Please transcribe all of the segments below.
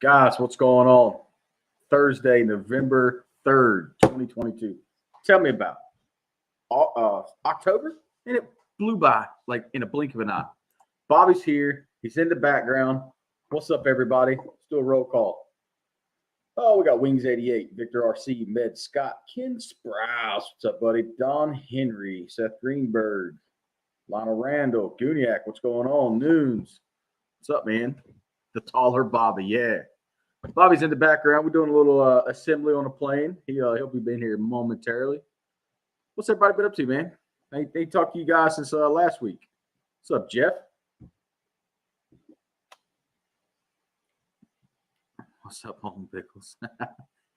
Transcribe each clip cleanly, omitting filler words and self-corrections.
Guys, what's going on? Thursday, November 3rd, 2022. Tell me about October, and it blew by like in a blink of an eye. Bobby's here. He's in the background. What's up, everybody? Let's do a roll call. Oh, we got Wings 88, Victor RC, Med Scott, Ken Sprouse. What's up, buddy? Don Henry, Seth Greenberg, Lionel Randall, Guniak. What's going on? Noons. What's up, man? The taller Bobby, yeah. Bobby's in the background. We're doing a little assembly on a plane. He'll be in here momentarily. What's everybody been up to, man? They talked to you guys since last week. What's up, Jeff? What's up, Home Pickles?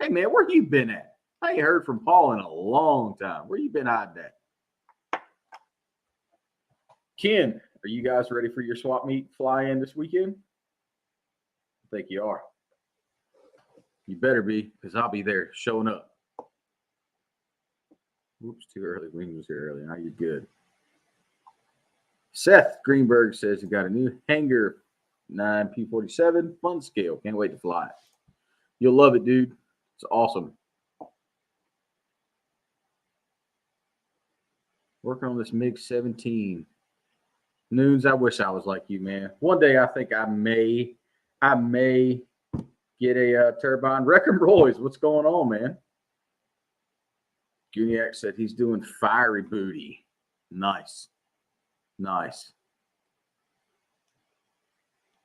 Hey, man, where you been at? I ain't heard from Paul in a long time. Where you been hiding at? Ken, are you guys ready for your swap meet fly-in this weekend? I think you are. You better be, because I'll be there showing up. Oops, too early. Wing was here early. Now you're good. Seth Greenberg says he got a new Hanger 9P47 fun scale. Can't wait to fly it. You'll love it, dude. It's awesome. Working on this MiG-17. Noons, I wish I was like you, man. One day I think I may get a turbine. Wrecking Royce, what's going on, man? Guniak said he's doing fiery booty. Nice. Nice.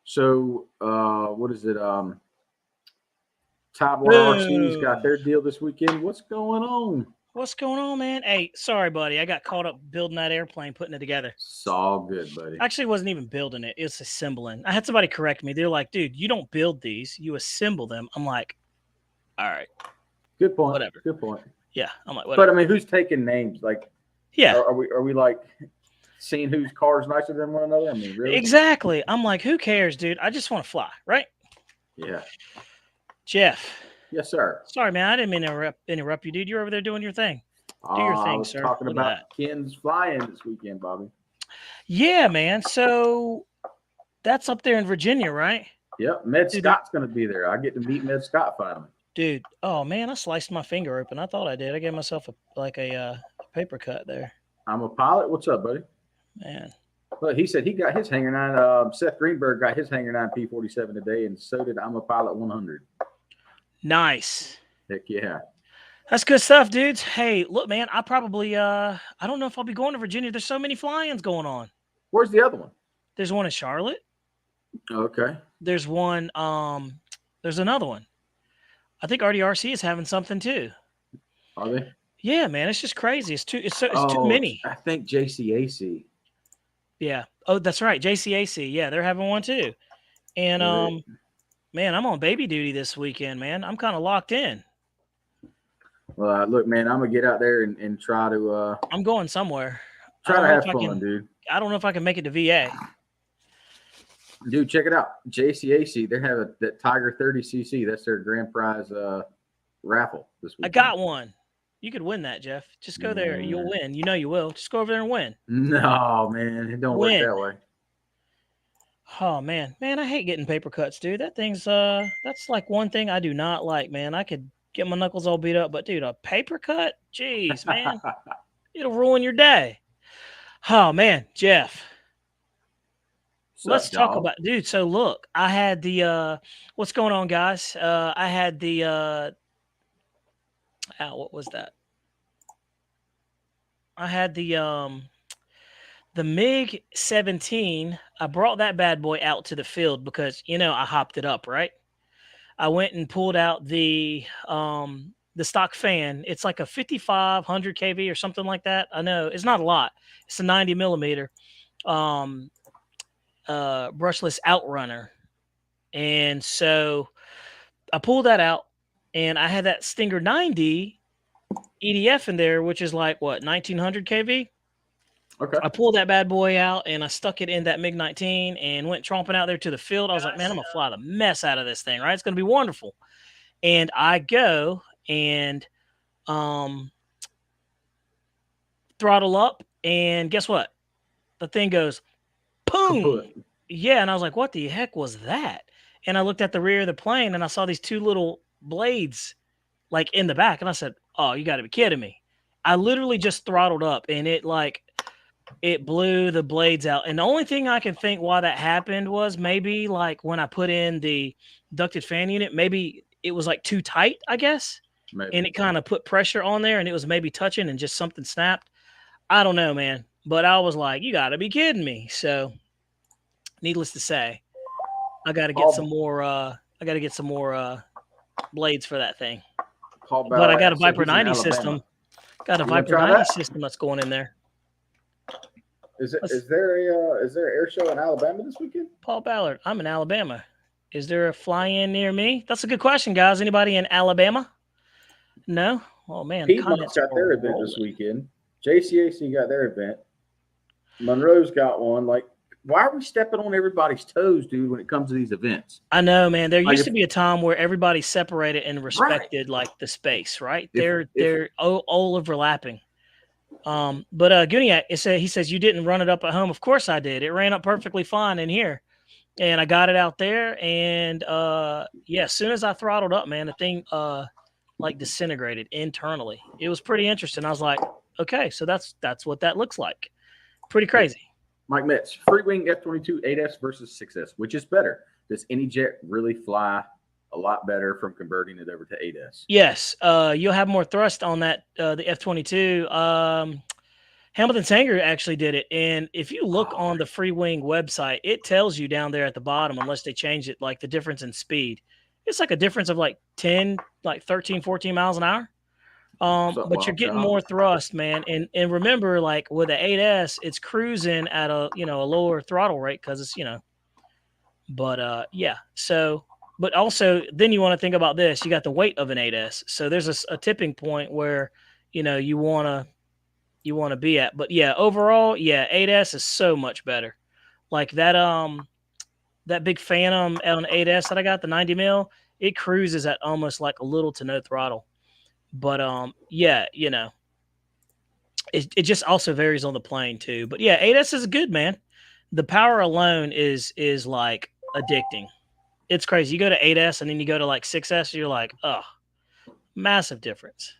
So, what is it? Tidewater RC's got their deal this weekend. What's going on? What's going on, man? Hey, sorry, buddy. I got caught up building that airplane, putting it together. It's all good, buddy. Actually, wasn't even building it. It was assembling. I had somebody correct me. They're like, dude, you don't build these. You assemble them. I'm like, all right. Good point. Whatever. Good point. Yeah, I'm like, whatever. But, I mean, who's taking names? Like, yeah. Are we like seeing whose car's nicer than one another? I mean, really? Exactly. I'm like, who cares, dude? I just want to fly, right? Yeah. Jeff. Yes, sir. Sorry, man. I didn't mean to interrupt you, dude. You're over there doing your thing. Do your thing, I was sir. talking about Ken's fly-in this weekend, Bobby. Yeah, man. So that's up there in Virginia, right? Yep. Med Scott's going to be there. I get to meet Med Scott finally. Dude, oh, man, I sliced my finger open. I thought I did. I gave myself a paper cut there. I'm a pilot. What's up, buddy? Man. Well, he said he got his Hanger 9. Seth Greenberg got his Hanger 9 P47 today, and so did I'm a Pilot 100. Nice. Heck yeah. That's good stuff, dudes. Hey, look, man, I probably, I don't know if I'll be going to Virginia. There's so many fly-ins going on. Where's the other one? There's one in Charlotte. Okay. There's one, there's another one. I think RDRC is having something too. Are they? Yeah, man, it's just crazy. It's too many. I think JCAC. Yeah. Oh, that's right. JCAC. Yeah, they're having one too. And, Right. man, I'm on baby duty this weekend, man. I'm kind of locked in. Well, look, man, I'm going to get out there and try to... I'm going somewhere. Try to have fun, dude. I don't know if I can make it to VA. Dude, check it out. JCAC, they have that Tiger 30cc. That's their grand prize raffle this week. I got one. You could win that, Jeff. Just go there. You'll win. You know you will. Just go over there and win. No, man. It don't work that way. Oh, man. Man, I hate getting paper cuts, dude. That thing's, that's like one thing I do not like, man. I could get my knuckles all beat up, but, dude, a paper cut? Jeez, man. It'll ruin your day. Oh, man. Jeff. Let's talk about, dude. So, look, I had the, what's going on, guys? I had the, what was that? I had the MiG-17. I brought that bad boy out to the field because, you know, I hopped it up, right? I went and pulled out the stock fan. It's like a 5500 kV or something like that. I know it's not a lot. It's a 90 millimeter brushless outrunner. And so I pulled that out and I had that Stinger 90 EDF in there, which is like what, 1900 kV. Okay. I pulled that bad boy out and I stuck it in that MiG-19 and went tromping out there to the field. I was like, man, I'm going to fly the mess out of this thing, right? It's going to be wonderful. And I go and throttle up, and guess what? The thing goes, boom. Yeah, and I was like, what the heck was that? and I looked at the rear of the plane, and I saw these two little blades like in the back, and I said, "Oh, you got to be kidding me!" I literally just throttled up, and it blew the blades out. And the only thing I can think why that happened was maybe like when I put in the ducted fan unit, maybe it was like too tight, I guess. Maybe. And it kind of put pressure on there, and it was maybe touching and just something snapped. I don't know, man. But I was like, you got to be kidding me. So needless to say, I got to get some more blades for that thing. But I got a Viper 90 system. Got a Viper 90 system that's going in there. Is there an air show in Alabama this weekend? Paul Ballard, I'm in Alabama. Is there a fly-in near me? That's a good question, guys. Anybody in Alabama? No? Oh, man. Piedmont's got their event this weekend. JCAC got their event. Monroe's got one. Like, why are we stepping on everybody's toes, dude, when it comes to these events? I know, man. There used to be a time where everybody separated and respected, like, the space, right? They're all overlapping. But Guniak, he says, you didn't run it up at home. Of course I did. It ran up perfectly fine in here. And I got it out there. And, as soon as I throttled up, man, the thing, like disintegrated internally. It was pretty interesting. I was like, okay, so that's what that looks like. Pretty crazy. Mike Metz, free wing F-22 8S versus 6S, which is better? Does any jet really fly a lot better from converting it over to 8S? Yes. You'll have more thrust on that, the F-22. Hamilton Sanger actually did it. And if you look on the free wing website, it tells you down there at the bottom, unless they change it, like the difference in speed. It's like a difference of like 13, 14 miles an hour. But you're getting more thrust, man. And remember, like with the 8S, it's cruising at a lower throttle rate because it's, but So, but also then you want to think about this. You got the weight of an 8S. So there's a tipping point where, you want to be at. But yeah, overall, 8S is so much better. Like that big Phantom on 8S that I got, the 90 mil, it cruises at almost like a little to no throttle. But it just also varies on the plane too. But yeah, 8S is good, man. The power alone is like addicting. It's crazy. You go to 8S and then you go to like 6S, you're like, oh, massive difference.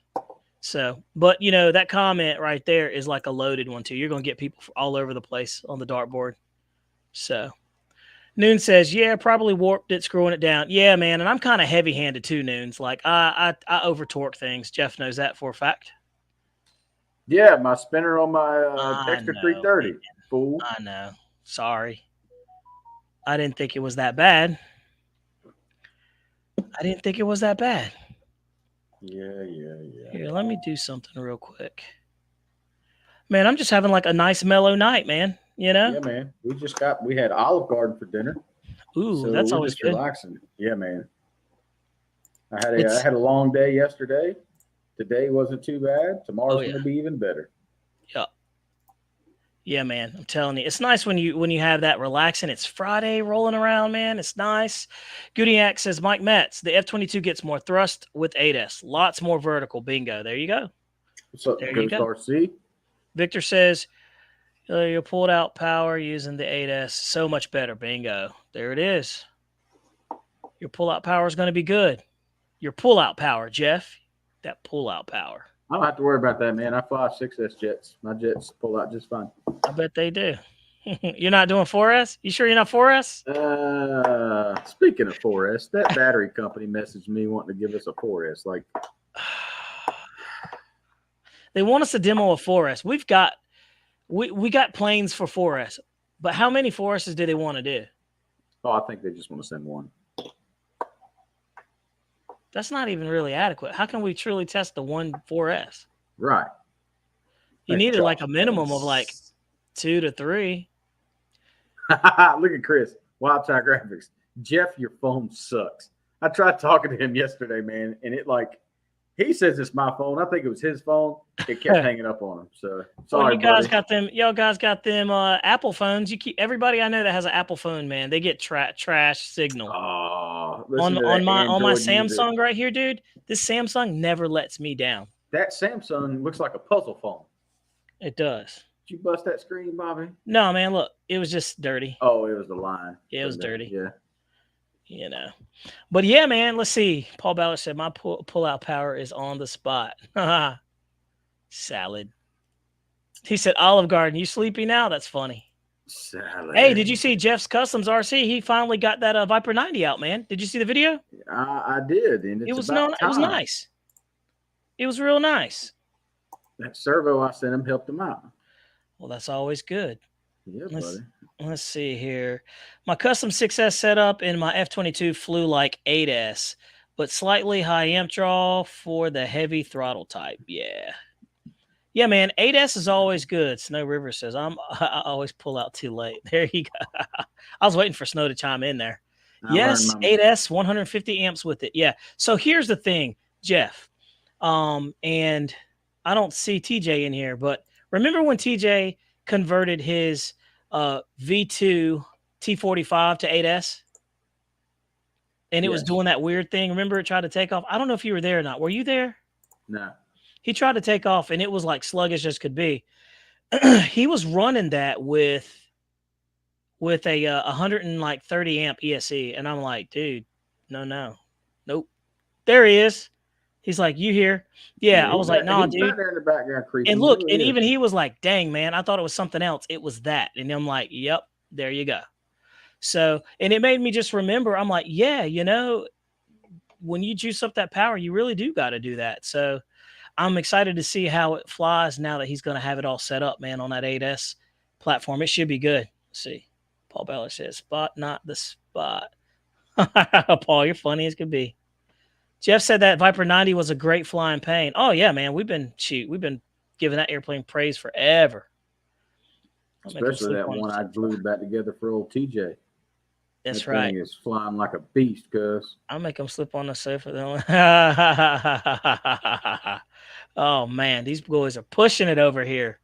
So, but that comment right there is like a loaded one too. You're going to get people all over the place on the dartboard. So Noon says, yeah, probably warped it, screwing it down. Yeah, man. And I'm kind of heavy handed too, Noons. Like I over torque things. Jeff knows that for a fact. Yeah, my spinner on my Dexter 330. Fool. I know. Sorry. I didn't think it was that bad. Yeah. Here, let me do something real quick. Man, I'm just having like a nice mellow night, man. Yeah, man. We had Olive Garden for dinner. Ooh, so that's always just good. Relaxing. Yeah, man. I had a long day yesterday. Today wasn't too bad. Tomorrow's going to be even better. Yeah, man. I'm telling you, it's nice when you have that relaxing. It's Friday rolling around, man. It's nice. Goodiac says, Mike Metz, the F-22 gets more thrust with 8S. Lots more vertical. Bingo. There you go. What's up, Ghost RC? Victor says, you pulled out power using the 8S. So much better. Bingo. There it is. Your pull-out power is going to be good. Your pull-out power, Jeff. That pull-out power. I don't have to worry about that, man. I fly 6S jets. My jets pull out just fine. I bet they do. You're not doing 4S? You sure you're not 4S? Speaking of 4S, that battery company messaged me wanting to give us a 4S. Like, they want us to demo a 4S. We got planes for 4S, but how many 4Ss do they want to do? Oh, I think they just want to send one. That's not even really adequate. How can we truly test the one 4S? Right. You needed like a minimum of like 2 to 3. Look at Chris. Wild Tie Graphics. Jeff, your phone sucks. I tried talking to him yesterday, man, and he says it's my phone. I think it was his phone. It kept hanging up on him. So sorry, y'all guys got them Apple phones. Everybody I know that has an Apple phone, man, they get trash signal. Oh, on my Samsung right here, dude. This Samsung never lets me down. That Samsung looks like a puzzle phone. It does. Did you bust that screen, Bobby? No, man. Look, it was just dirty. Oh, it was the line. Yeah, it was dirty. Yeah. You know. But yeah, man, let's see. Paul Ballard said my pull out power is on the spot. Salad. He said Olive Garden, you sleepy now? That's funny. Salad. Hey, did you see Jeff's Customs RC? He finally got that Viper 90 out, man. Did you see the video? I did, and it's about time. It was nice. It was real nice. That servo I sent him helped him out. Well, that's always good. Yeah, buddy. Let's see here. My custom 6S setup in my F22 flew like 8S, but slightly high amp draw for the heavy throttle type. Yeah. Yeah, man. 8S is always good. Snow River says, I always pull out too late. There you go. I was waiting for Snow to chime in there. Yes, 8S, 150 amps with it. Yeah. So here's the thing, Jeff. And I don't see TJ in here, but remember when TJ converted his V2 T45 to 8S? And it was doing that weird thing. Remember it tried to take off? I don't know if you were there or not. Were you there? No. He tried to take off, and it was like sluggish as could be. He was running that with a 130 amp ESC, and I'm like, dude, nope. There he is. He's like, you here? Yeah, I was like, nah, dude. There in the background creeping. And look, and even he was like, dang, man, I thought it was something else. It was that, and I'm like, yep, there you go. So, and it made me just remember. I'm like, yeah, when you juice up that power, you really do got to do that. So. I'm excited to see how it flies now that he's going to have it all set up, man, on that 8S platform. It should be good. Let's see. Paul Ballard says, spot, not the spot. Paul, you're funny as could be. Jeff said that Viper 90 was a great flying pain. Oh, yeah, man. We've been giving that airplane praise forever. Especially that one I glued back together for old TJ. That's that right. Thing is flying like a beast, cuz. I'll make him slip on the sofa. Oh, man. These boys are pushing it over here.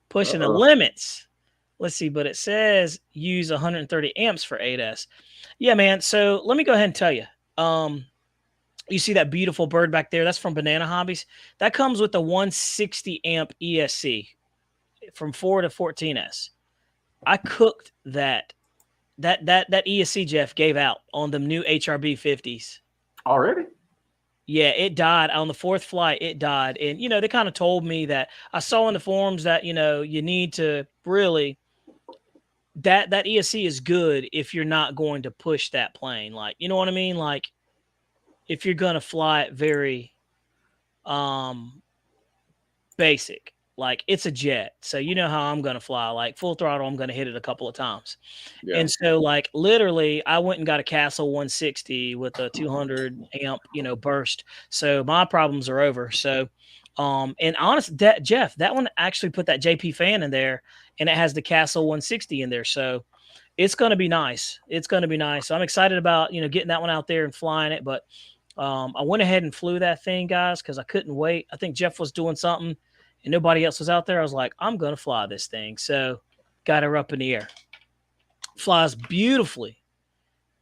Pushing the limits. Let's see. But it says use 130 amps for 8S. Yeah, man. So let me go ahead and tell you. You see that beautiful bird back there? That's from Banana Hobbies. That comes with a 160 amp ESC from 4 to 14S. I cooked that ESC Jeff gave out on them new HRB 50s. Already? Yeah, it died on the fourth flight. It died. And, they kind of told me that I saw in the forums that, you need to really, that ESC is good if you're not going to push that plane. Like, you know what I mean? Like, if you're going to fly it very basic, like it's a jet. So you know how I'm going to fly, like full throttle, I'm going to hit it a couple of times. Yeah. And so like literally I went and got a Castle 160 with a 200 amp, burst. So my problems are over. So, and honest that Jeff, that one actually put that JP fan in there and it has the Castle 160 in there. So it's going to be nice. It's going to be nice. So I'm excited about, getting that one out there and flying it. But I went ahead and flew that thing, guys, because I couldn't wait. I think Jeff was doing something and nobody else was out there. I was like, I'm going to fly this thing. So got her up in the air. Flies beautifully.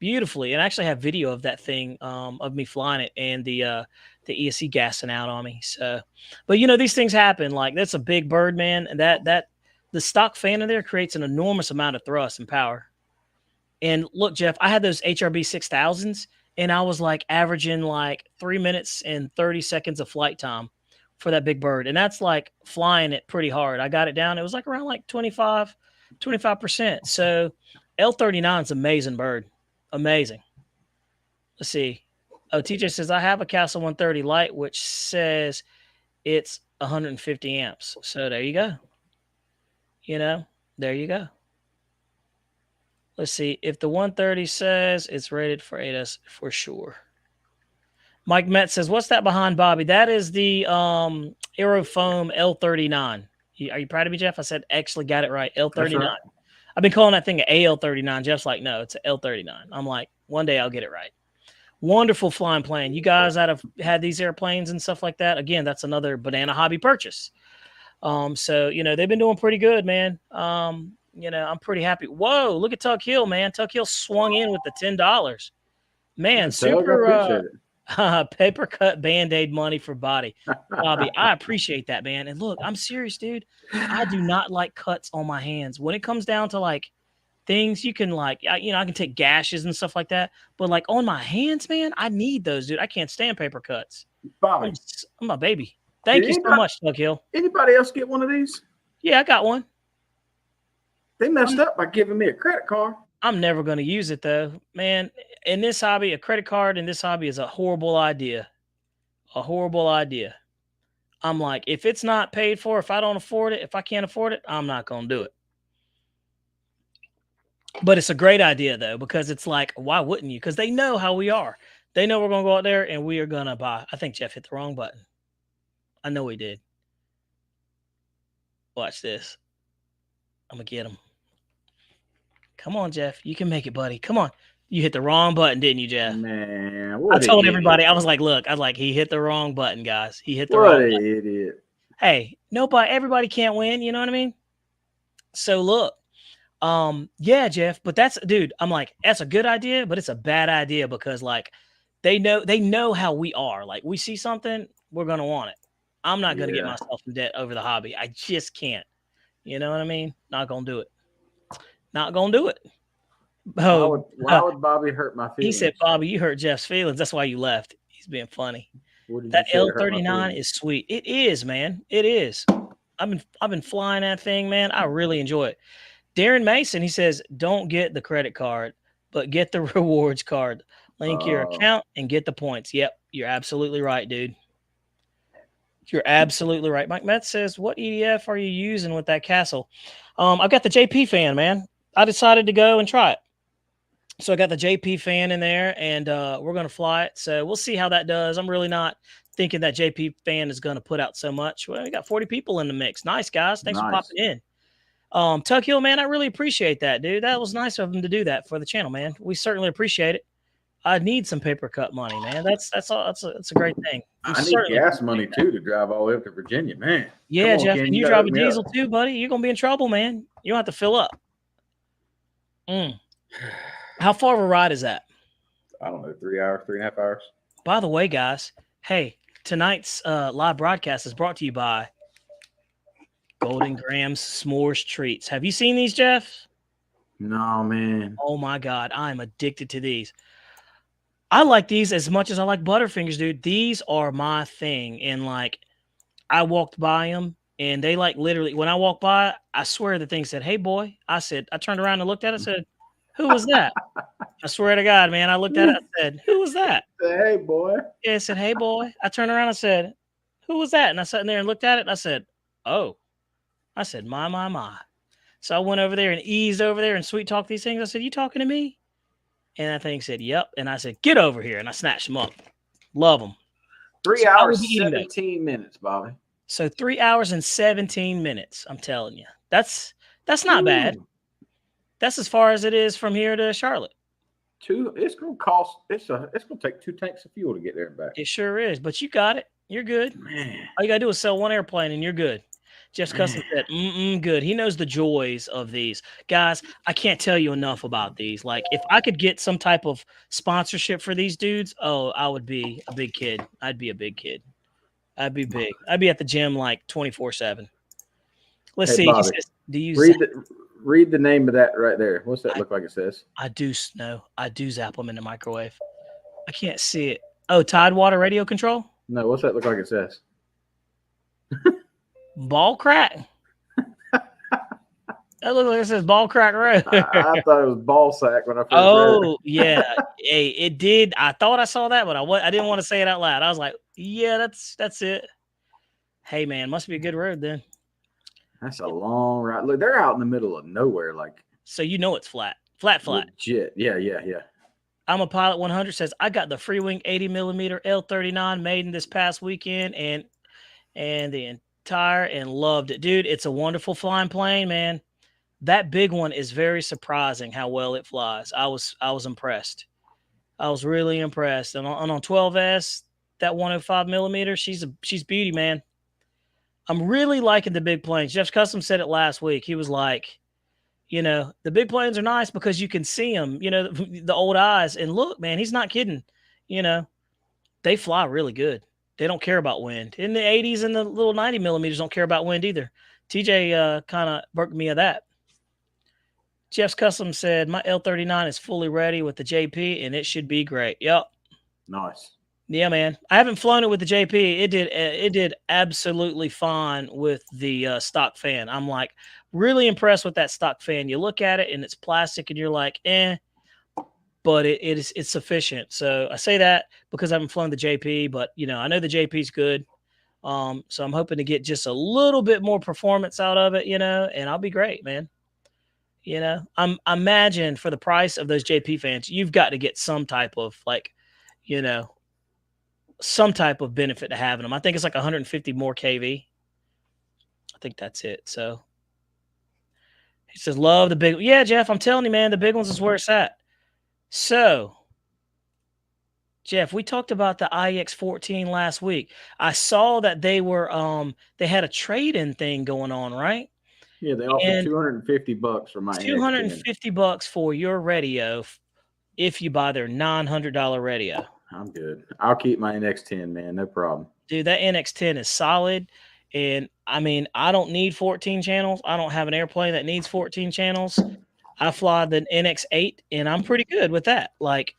And I actually have video of that thing, of me flying it and the ESC gassing out on me. So, but these things happen. Like that's a big bird, man. And that the stock fan in there creates an enormous amount of thrust and power. And look, Jeff, I had those HRB 6000s and I was like averaging like 3 minutes and 30 seconds of flight time for that big bird. And that's like flying it pretty hard. I got it down. It was like around like 25%. So L39 is amazing bird. Amazing. Let's see. Oh, TJ says, I have a Castle 130 Lite, which says it's 150 amps. So there you go. There you go. Let's see. If the 130 says it's rated for 8S for sure. Mike Metz says, what's that behind Bobby? That is the Aerofoam L39. Are you proud of me, Jeff? I said, actually got it right. L39. Right. I've been calling that thing an AL39. Jeff's like, no, it's an L39. I'm like, one day I'll get it right. Wonderful flying plane. You guys that have had these airplanes and stuff like that, again, that's another Banana Hobby purchase. So, they've been doing pretty good, man. I'm pretty happy. Whoa, look at Tuck Hill, man. Tuck Hill swung in with the $10. Man, super paper cut Band-Aid money for Bobby. I appreciate that, man. And look, I'm serious, dude. I do not like cuts on my hands. When it comes down to like things you can like, I can take gashes and stuff like that. But like on my hands, man, I need those, dude. I can't stand paper cuts. Bobby, I'm a baby. Thank you so much, Doug Hill. Anybody else get one of these? Yeah, I got one. They messed up by giving me a credit card. I'm never going to use it though, man. In this hobby, a credit card in this hobby is a horrible idea. A horrible idea. I'm like, if it's not paid for, if I don't afford it, if I can't afford it, I'm not going to do it. But it's a great idea though, because it's like, why wouldn't you? Because they know how we are. They know we're going to go out there and we are going to buy. I think Jeff hit the wrong button. I know he did. Watch this. I'm going to get him. Come on, Jeff. You can make it, buddy. Come on. You hit the wrong button, didn't you, Jeff? Man, I told everybody. I was like, look, he hit the wrong button, guys. He hit the wrong button. What an idiot. Hey, everybody can't win. You know what I mean? So look, yeah, Jeff, but dude, I'm like, that's a good idea, but it's a bad idea because like they know how we are. Like we see something, we're going to want it. I'm not going to get myself in debt over the hobby. I just can't. You know what I mean? Not going to do it. Not going to do it. Oh, why would Bobby hurt my feelings? He said, Bobby, you hurt Jeff's feelings. That's why you left. He's being funny. That L39 is sweet. It is, man. It is. I've been flying that thing, man. I really enjoy it. Darren Mason, he says, don't get the credit card, but get the rewards card. Link your account and get the points. Yep, you're absolutely right, dude. You're absolutely right. Mike Metz says, what EDF are you using with that castle? I've got the JP fan, man. I decided to go and try it. So I got the JP fan in there, and we're going to fly it. So we'll see how that does. I'm really not thinking that JP fan is going to put out so much. Well, we got 40 people in the mix. Nice, guys. Thanks for popping in. Tuck Hill, man, I really appreciate that, dude. That was nice of him to do that for the channel, man. We certainly appreciate it. I need some paper cut money, man. That's a great thing. I need gas money too to drive all the way up to Virginia, man. Yeah, Jeff, and you drive a diesel too, buddy. You're gonna be in trouble, man. You don't have to fill up. How far of a ride is that? I don't know, 3 hours, 3.5 hours. By the way, guys, hey, tonight's live broadcast is brought to you by Golden Grams S'mores Treats. Have you seen these, Jeff? No, man. Oh my God, I'm addicted to these. I like these as much as I like Butterfingers, dude. These are my thing. And like, I walked by them and they like literally, when I walked by, I swear the thing said, hey boy. I turned around and looked at it and said, who was that? I swear to God, man. I looked at it and said, who was that? Hey boy. Yeah, I said, hey boy. I turned around and said, who was that? And I sat in there and looked at it and I said, oh. I said, my. So I went over there and eased over there and sweet talked these things. I said, you talking to me? And that thing said, yep. And I said, get over here. And I snatched them up. Love them. 3 hours, 17 minutes, Bobby. So 3 hours and 17 minutes. I'm telling you. That's not bad. That's as far as it is from here to Charlotte. It's gonna take 2 tanks of fuel to get there and back. It sure is. But you got it. You're good. Man. All you gotta do is sell one airplane and you're good. Jeff's Custom said, good. He knows the joys of these. Guys, I can't tell you enough about these. Like, if I could get some type of sponsorship for these dudes, I would be a big kid. I'd be a big kid. I'd be big. I'd be at the gym like 24/7. Let's see. Bobby, he says, read the name of that right there. What's that look like it says? I do zap them in the microwave. I can't see it. Oh, Tidewater radio control? No, what's that look like it says? Ball crack. That looks like it says ball crack road. I thought it was ball sack when I first read it. Yeah. Hey, it did. I thought I saw that, but I didn't want to say it out loud. I was like, yeah, that's it. Hey man, must be a good road then. That's a long ride. Look, they're out in the middle of nowhere, like. So you know it's flat. Legit. Yeah. I'm a Pilot 100 says I got the Freewing 80mm L39 maiden this past weekend and the entire and loved it, dude. It's a wonderful flying plane, man. That big one is very surprising how well it flies. I was impressed. I was really impressed. And on 12S, that 105mm, she's beauty, man. I'm really liking the big planes. Jeff's Custom said it last week. He was like, the big planes are nice because you can see them, the old eyes. And look, man, he's not kidding. They fly really good. They don't care about wind. In the 80s and the little 90mm don't care about wind either. TJ kind of broke me of that. Jeff's Custom said, my L39 is fully ready with the JP, and it should be great. Yep. Nice. Yeah, man. I haven't flown it with the JP. It did absolutely fine with the stock fan. I'm like really impressed with that stock fan. You look at it and it's plastic, and you're like, but it's sufficient. So I say that because I haven't flown the JP, but I know the JP's good. So I'm hoping to get just a little bit more performance out of it, and I'll be great, man. I imagine for the price of those JP fans, you've got to get some type of some type of benefit to having them. I think it's like 150 more kV. I think that's it. So he says, love the big. Yeah, Jeff, I'm telling you, man, the big ones is where it's at. So, Jeff, we talked about the IX14 last week. I saw that they had a trade-in thing going on, right? Yeah, they offered $250 for my $250 for your radio if you buy their $900 radio. I'm good. I'll keep my NX10, man. No problem. Dude, that NX10 is solid. And I mean, I don't need 14 channels. I don't have an airplane that needs 14 channels. I fly the NX8 and I'm pretty good with that. Like,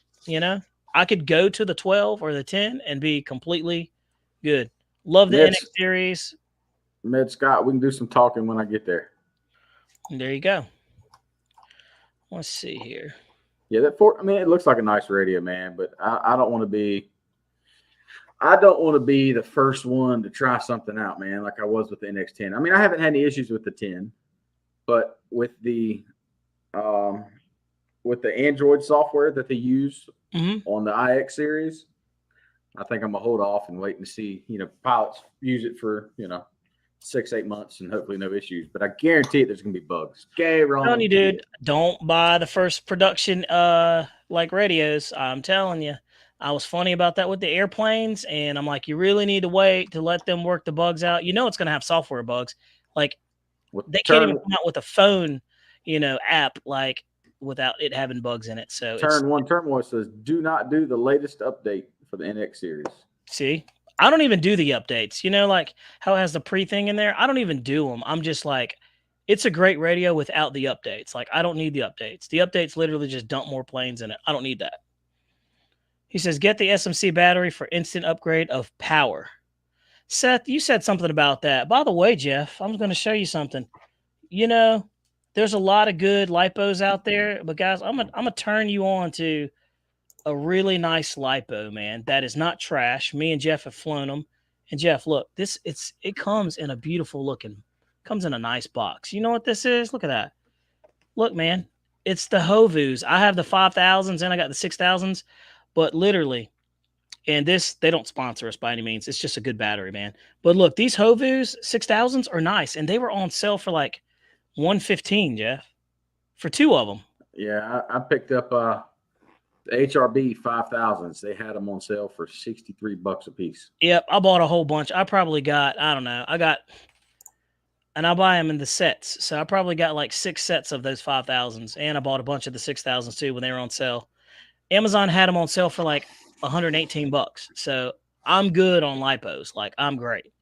I could go to the 12 or the 10 and be completely good. Love the NX series. Med Scott, we can do some talking when I get there. There you go. Let's see here. Yeah, it looks like a nice radio, man, but I don't want to be the first one to try something out, man, like I was with the NX10. I mean, I haven't had any issues with the 10, but with the Android software that they use on the IX series, I think I'm gonna hold off and wait and see, pilots use it for, 6-8 months and hopefully no issues. But I guarantee there's gonna be bugs. I'm telling you, dude, don't buy the first production like radios. I'm telling you. I was funny about that with the airplanes, and I'm like, you really need to wait to let them work the bugs out. It's gonna have software bugs. Like they can't even come out with a phone, app like without it having bugs in it. So Turn 1 Turmoil says, do not do the latest update for the NX series. See? I don't even do the updates. Like how it has the pre-thing in there. I don't even do them. I'm just like, it's a great radio without the updates. Like, I don't need the updates. The updates literally just dump more planes in it. I don't need that. He says, get the SMC battery for instant upgrade of power. Seth, you said something about that. By the way, Jeff, I'm going to show you something. There's a lot of good lipos out there, but guys, I'm gonna turn you on to a really nice lipo, man. That is not trash. Me and Jeff have flown them. And Jeff, look, it comes in a beautiful looking, comes in a nice box. You know what this is? Look at that. Look, man, it's the Hovus. I have the 5000s and I got the 6000s, but literally, and they don't sponsor us by any means. It's just a good battery, man. But look, these Hovus 6000s are nice, and they were on sale for like $115, Jeff, for 2 of them. Yeah, I picked up the HRB 5000s. They had them on sale for $63 a piece. Yep, I bought a whole bunch. I probably got, I don't know, and I buy them in the sets. So I probably got like 6 sets of those 5000s, and I bought a bunch of the 6000s too when they were on sale. Amazon had them on sale for like $118. So I'm good on lipos. Like, I'm great.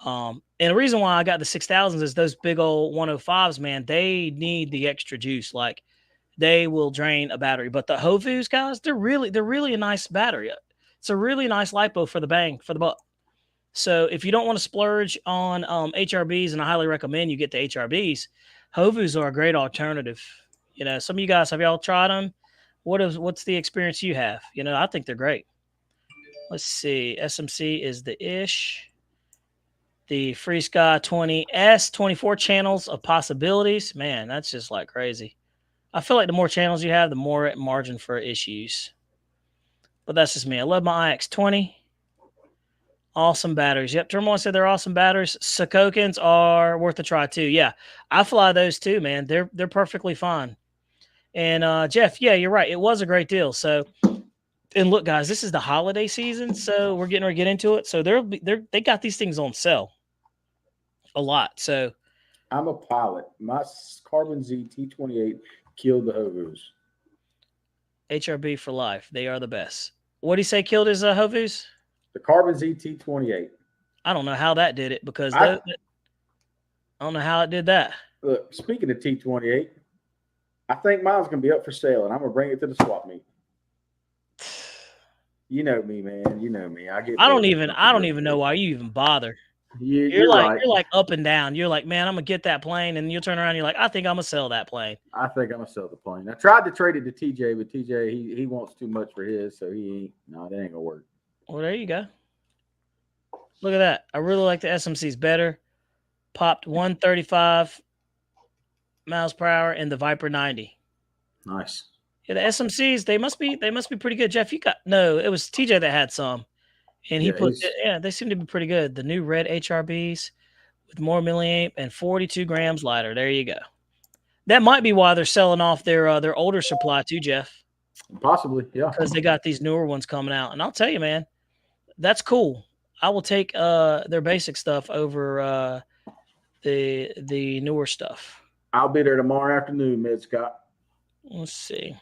And the reason why I got the 6000s is those big old 105s, man, they need the extra juice. Like, they will drain a battery. But the Hovus, guys, they're really a nice battery. It's a really nice lipo for the bang, for the buck. So if you don't want to splurge on HRBs, and I highly recommend you get the HRBs, Hovus are a great alternative. Some of you guys, have y'all tried them? What's the experience you have? I think they're great. Let's see. SMC is the ish. The Free Sky 20S, 24 channels of possibilities. Man, that's just like crazy. I feel like the more channels you have, the more margin for issues. But that's just me. I love my IX20. Awesome batteries. Yep, Turmoil said they're awesome batteries. Sakokins are worth a try too. Yeah, I fly those too, man. They're perfectly fine. And Jeff, yeah, you're right. It was a great deal. So, and look, guys, this is the holiday season, so we're getting ready to get into it. So they got these things on sale a lot. So I'm a pilot. My Carbon Z T28 killed the Hovus. HRB for life. They are the best. What did he say killed his Hovus? The Carbon Z T28. I don't know how that did it, because I don't know how it did that. Look, speaking of T28, I think mine's gonna be up for sale, and I'm gonna bring it to the swap meet. You know me, man. You know me. I don't even know why you even bother. You're right. You're like up and down. You're like, man, I'm gonna get that plane, and you turn around, and you're like, I think I'm gonna sell that plane. I think I'm gonna sell the plane. I tried to trade it to TJ, but TJ he wants too much for his, so he ain't. No, that ain't gonna work. Well, there you go. Look at that. I really like the SMCs better. Popped 135 miles per hour in the Viper 90. Nice. Yeah, the SMCs they must be pretty good. Jeff, it was TJ that had some, and he they seem to be pretty good. The new red HRBs with more milliamp and 42 grams lighter. There you go. That might be why they're selling off their older supply too, Jeff. Possibly, yeah. Because they got these newer ones coming out, and I'll tell you, man, that's cool. I will take their basic stuff over the newer stuff. I'll be there tomorrow afternoon, Med Scott. Let's see.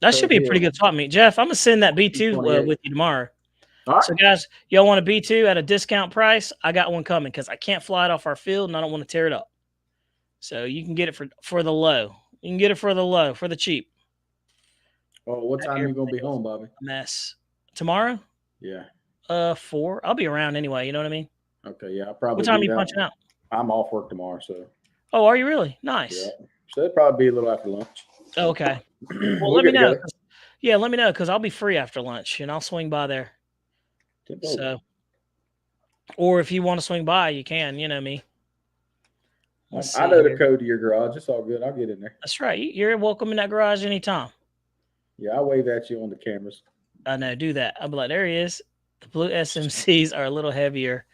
That should be a pretty good swap meet. Jeff, I'm going to send that B2 with you tomorrow. All right. So, guys, y'all want a B2 at a discount price? I got one coming because I can't fly it off our field, and I don't want to tear it up. So you can get it for the low. You can get it for the low, for the cheap. Oh, what time are you going to be home, Bobby? Mess. Tomorrow? Yeah. 4. I'll be around anyway. You know what I mean? Okay, yeah. I'll probably. What time are you punching out? I'm off work tomorrow, so. Oh, are you really? Nice. Yeah. So it'll probably be a little after lunch. Oh, okay. Well, let me know. Yeah, let me know because I'll be free after lunch and I'll swing by there. So, or if you want to swing by, you can. You know me. I know the code to your garage. It's all good. I'll get in there. That's right. You're welcome in that garage anytime. Yeah, I'll wave at you on the cameras. I know. Do that. I'll be like, there he is. The blue SMCs are a little heavier.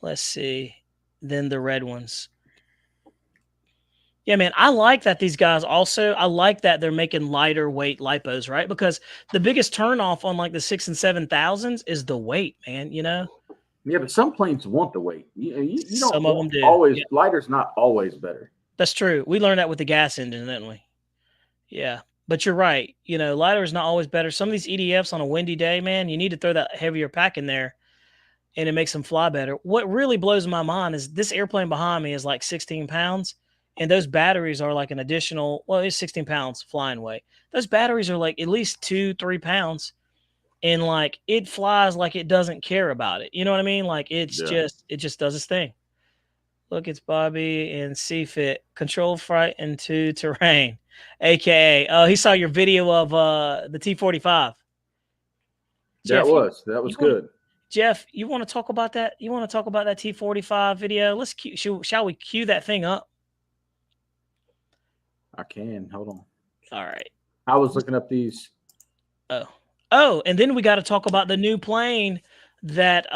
Let's see. Than the red ones. Yeah, man, I like that these guys also, I like that they're making lighter weight lipos, right? Because the biggest turnoff on like the 6,000 and 7,000s is the weight, man, you know? Yeah, but some planes want the weight. You don't some of them do. Always, lighter's not always better. That's true. We learned that with the gas engine, didn't we? Yeah, but you're right. You know, lighter is not always better. Some of these EDFs on a windy day, man, you need to throw that heavier pack in there and it makes them fly better. What really blows my mind is this airplane behind me is like 16 pounds. And those batteries are like an additional, well, it's 16 pounds flying weight. Those batteries are like at least 2-3 pounds. And like, it flies like it doesn't care about it. You know what I mean? Like it just does its thing. Look, it's Bobby and CFIT. Control flight into terrain. AKA, he saw your video of the T-45. Jeff, that was good. Jeff, you want to talk about that? You want to talk about that T-45 video? Shall we cue that thing up? I can. Hold on. All right. I was looking up these. Oh, and then we got to talk about the new plane that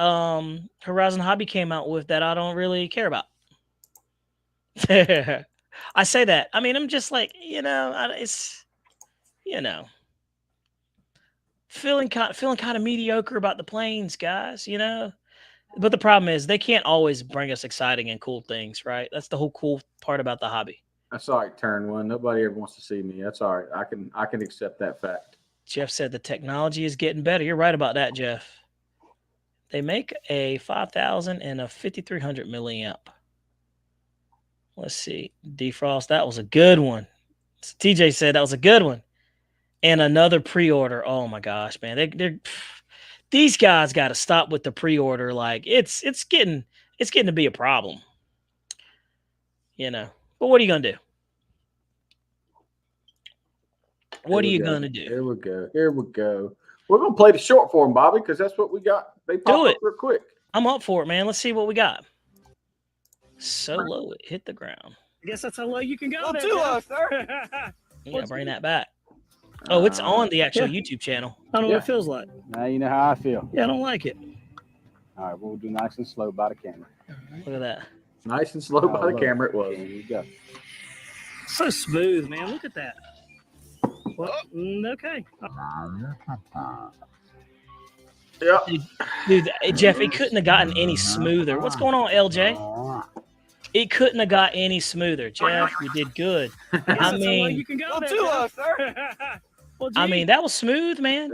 Horizon Hobby came out with that I don't really care about. I say that. I mean, I'm just like, it's, feeling kind of mediocre about the planes, guys, But the problem is they can't always bring us exciting and cool things, right? That's the whole cool part about the hobby. That's all right, turn one. Nobody ever wants to see me. That's all right. I can accept that fact. Jeff said the technology is getting better. You're right about that, Jeff. They make a 5,000 and a 5,300 milliamp. Let's see. Defrost, that was a good one. TJ said that was a good one. And another pre-order. Oh my gosh, man. These guys got to stop with the pre-order. Like it's getting to be a problem. But what are you going to do? What are you going to do? Here we go. We're going to play the short form, Bobby, because that's what we got. They pop up real quick. I'm up for it, man. Let's see what we got. So low it hit the ground. I guess that's how low you can go. Too low, sir. Yeah, bring that back. Oh, it's on the actual YouTube channel. I don't know what it feels like. Now you know how I feel. Yeah, I don't like it. All right, we'll do nice and slow by the camera. Look at that. Nice and slow by the camera it was. There you go. So smooth, man. Look at that. Well, okay. Yeah. Dude, Jeff, it couldn't have gotten any smoother. What's going on, LJ? It couldn't have got any smoother. Jeff, you did good. I mean, you can go too low, sir. I mean, that was smooth, man.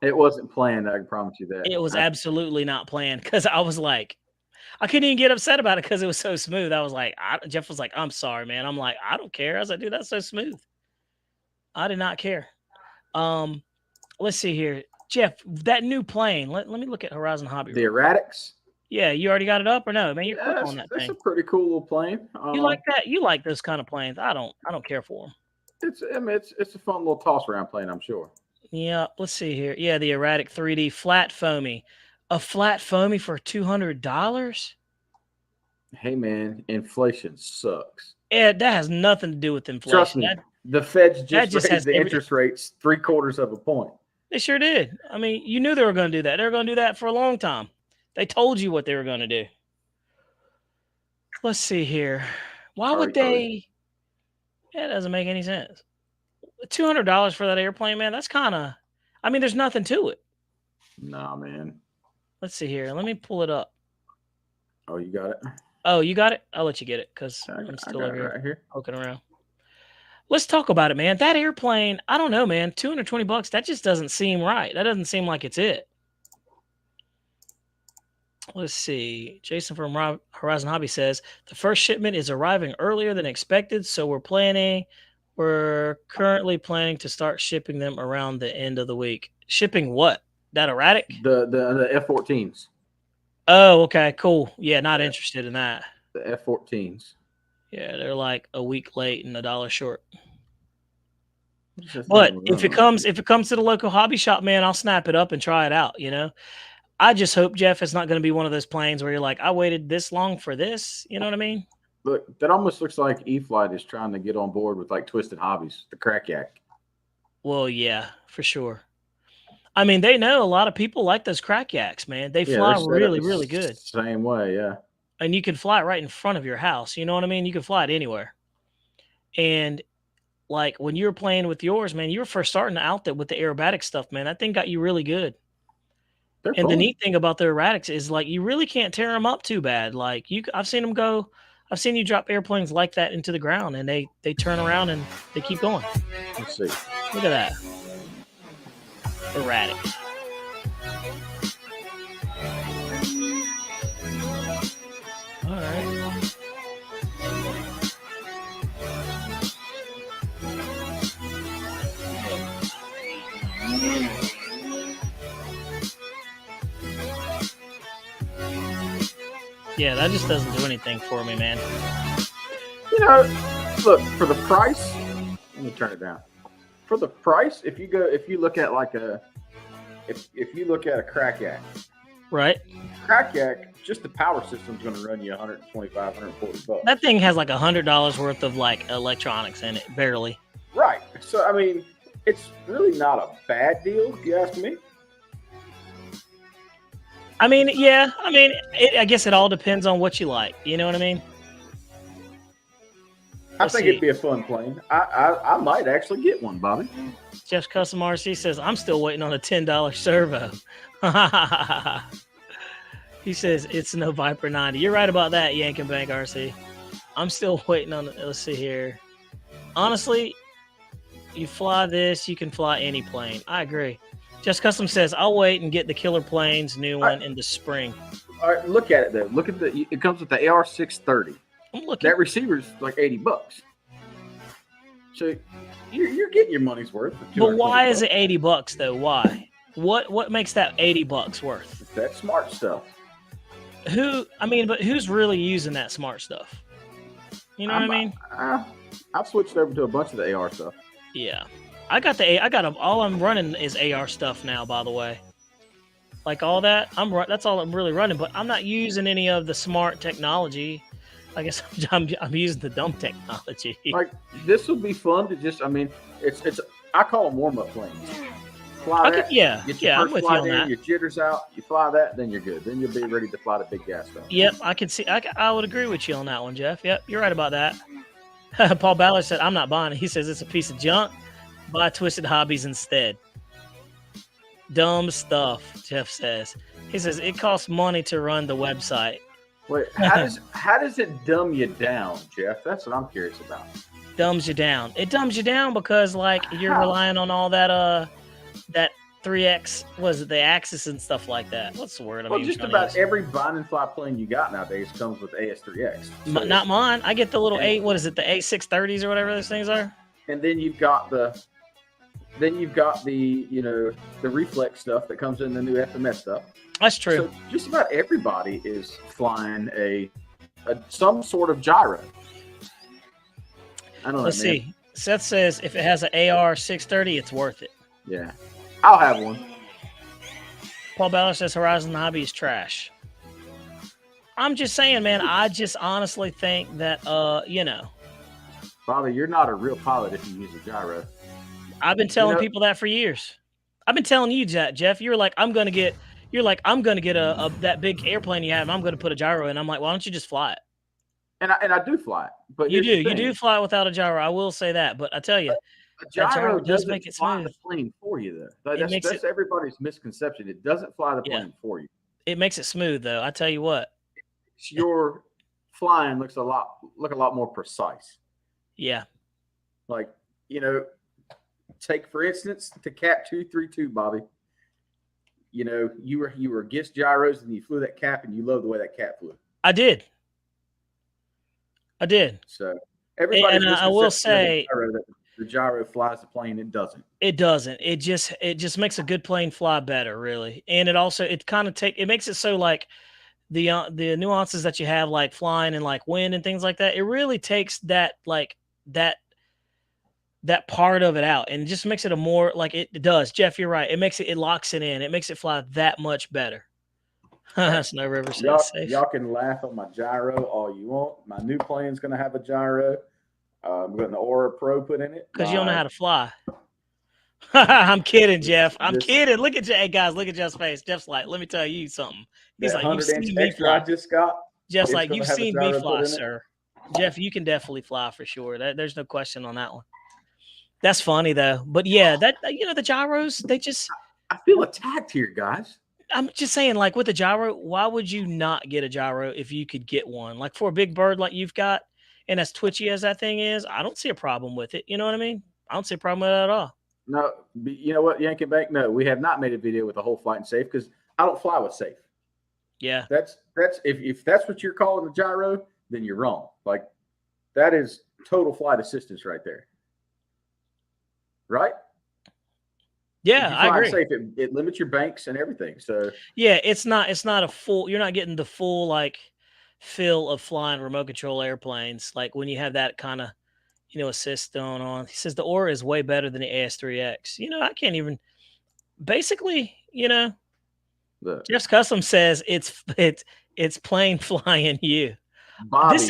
It wasn't planned. I can promise you that. It was absolutely not planned because I was like, I couldn't even get upset about it because it was so smooth. I was like, Jeff was like, I'm sorry, man. I'm like, I don't care. I was like, dude, that's so smooth. I did not care. Let's see here. Jeff, that new plane. Let me look at Horizon Hobby. The erratics. Yeah, you already got it up or no? Man, you're quick on that That's thing. a pretty cool little plane. You like that? You like those kind of planes? I don't care for them. It's a fun little toss around plane, I'm sure. Yeah, let's see here. Yeah, the erratic 3D flat foamy. A flat foamy for $200? Hey man, inflation sucks. Yeah, that has nothing to do with inflation. Trust me, the Feds just has raised the interest rates 0.75 of a point. They sure did. I mean, you knew they were going to do that. They were going to do that for a long time. They told you what they were going to do. Let's see here. Why would they? Yeah, it doesn't make any sense. $200 for that airplane, man. That's kind of. I mean, there's nothing to it. Nah, man. Let's see here. Let me pull it up. Oh, you got it? Oh, you got it? I'll let you get it because I'm still over right here poking around. Let's talk about it, man. That airplane, I don't know, man. $220. That just doesn't seem right. That doesn't seem like it's it. Let's see. Jason from Horizon Hobby says the first shipment is arriving earlier than expected, so we're currently planning to start shipping them around the end of the week. Shipping what? That erratic? The F-14s. Oh, okay, cool. Yeah, not interested in that. The F-14s. Yeah, they're like a week late and $1 short. But if it comes to the local hobby shop, man, I'll snap it up and try it out, you know. I just hope, Jeff, it's not going to be one of those planes where you're like, I waited this long for this. You know what I mean? Look, that almost looks like E-Flight is trying to get on board with like Twisted Hobbies, the crack yak. Well, yeah, for sure. I mean, they know a lot of people like those crack yaks, man. They fly really, really good. Same way, yeah. And you can fly it right in front of your house. You know what I mean? You can fly it anywhere. And like when you were playing with yours, man, you were first starting out there with the aerobatic stuff, man. That thing got you really good. And the neat thing about the erratics is like you really can't tear them up too bad. Like I've seen you drop airplanes like that into the ground, and they turn around and they keep going. Let's see. Look at that. Erratic. All right. Yeah, that just doesn't do anything for me, man. You know, look, for the price, let me turn it down. For the price, if you look at like if you look at a crack yak, right? Crack yak, just the power system's going to run you $125, $140. That thing has like $100 worth of like electronics in it, barely. Right. So I mean, it's really not a bad deal, if you ask me. I mean, yeah. I mean, I guess it all depends on what you like. You know what I mean? I think it'd be a fun plane. I might actually get one, Bobby. Jeff's Custom RC says, I'm still waiting on a $10 servo. He says, it's no Viper 90. You're right about that, Yankin Bank RC. I'm still waiting on it. Let's see here. Honestly, you fly this, you can fly any plane. I agree. Just Custom says, I'll wait and get the Killer Planes new one in the spring. All right, look at it though. Look at it comes with the AR-630. I'm looking. That receiver's like $80. So you're getting your money's worth. But why is it $80 though? Why? What makes that $80 worth? It's that smart stuff. But who's really using that smart stuff? You know what I mean? I've switched over to a bunch of the AR stuff. Yeah. All I'm running is AR stuff now, by the way. Like all that, that's all I'm really running, but I'm not using any of the smart technology. I guess I'm using the dumb technology. Like this would be fun to just, I mean, it's I call them warm-up planes. Fly that, I'm with you on that. Your jitters out, you fly that, then you're good. Then you'll be ready to fly the big gas stuff. Yep, I can see. I would agree with you on that one, Jeff. Yep, you're right about that. Paul Ballard said, I'm not buying it. He says it's a piece of junk. Buy Twisted Hobbies instead. Dumb stuff, Jeff says. He says it costs money to run the website. Wait, how does it dumb you down, Jeff? That's what I'm curious about. Dumbs you down. It dumbs you down because like you're relying on all that 3X, was it the axis and stuff like that? What's the word? I Well, mean, just about every bind and fly plane you got nowadays comes with AS3X. So not mine. I get the little what is it, the A630s or whatever those things are. And then you've got the the reflex stuff that comes in the new FMS stuff. That's true. So just about everybody is flying some sort of gyro. I don't know. Let's see. Seth says if it has an AR630, it's worth it. Yeah, I'll have one. Paul Ballard says Horizon Hobby is trash. I'm just saying, man. I just honestly think that, Bobby, you're not a real pilot if you use a gyro. I've been telling people that for years. I've been telling you that, Jeff. You're like, I'm gonna get that big airplane you have, and I'm gonna put a gyro in. I'm like, why don't you just fly it? And I do fly it, but you do fly without a gyro. I will say that, but I tell you, a gyro does make it fly smooth. the plane for you, though. That's everybody's misconception. It doesn't fly the plane for you. It makes it smooth, though. I tell you what, your flying look a lot more precise. Yeah, like take for instance the Cap 232, Bobby. You were against gyros and you flew that cap and you loved the way that cap flew. I did. So everybody, and I will say that the gyro flies the plane. It doesn't. It doesn't. It just makes a good plane fly better, really. And it makes it so like the nuances that you have, like flying and like wind and things like that. It really takes that that part of it out and just makes it a more like it does. Jeff, you're right. It locks it in. It makes it fly that much better. Snow River says safe. Y'all can laugh on my gyro all you want. My new plane's going to have a gyro. I'm getting the Aura Pro put in it. Because you don't know how to fly. I'm kidding, Jeff. I'm kidding. Look at hey guys, look at Jeff's face. Jeff's like, let me tell you something. He's like, you've seen me fly. Jeff's like, you've seen me fly, sir. Jeff, you can definitely fly for sure. There's no question on that one. That's funny though. But yeah, the gyros, I feel attacked here, guys. I'm just saying, like with the gyro, why would you not get a gyro if you could get one? Like for a big bird like you've got, and as twitchy as that thing is, I don't see a problem with it. You know what I mean? I don't see a problem with it at all. No, you know what, Yankee Bank? No, we have not made a video with the whole flight and safe because I don't fly with safe. Yeah. That's if that's what you're calling the gyro, then you're wrong. Like that is total flight assistance right there. Right? Yeah, I agree. Safe, it limits your banks and everything. So yeah, it's not a full. You're not getting the full like feel of flying remote control airplanes. Like when you have that kind of assist on. He says the Aura is way better than the AS3X. I can't even. Basically, Jeff's Custom says it's plain flying you. Bobby, this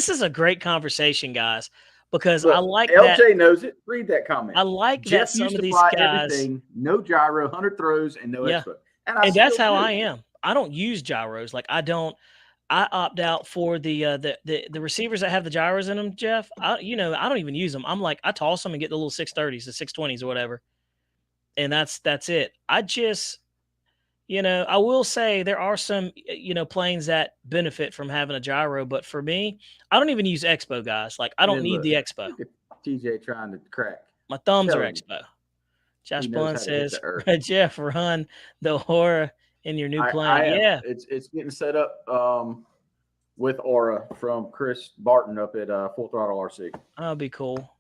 is a great conversation, guys. Because look, I like LJ that. knows it. Read that comment. I like Jeff that some used of to these fly guys, everything, no gyro, 100 throws, and no expo. And that's how I am. I don't use gyros. Like I opt out for the receivers that have the gyros in them, Jeff. I don't even use them. I'm like, I toss them and get the little 630s, the 620s or whatever. And that's it. I just, I will say there are some, planes that benefit from having a gyro, but for me, I don't even use Expo, guys. Like I don't need the Expo. TJ trying to crack. My thumbs are Expo. Josh Blunt says, Jeff, run the Aura in your new plane. Yeah. It's getting set up with Aura from Chris Barton up at Full Throttle RC. That'll be cool.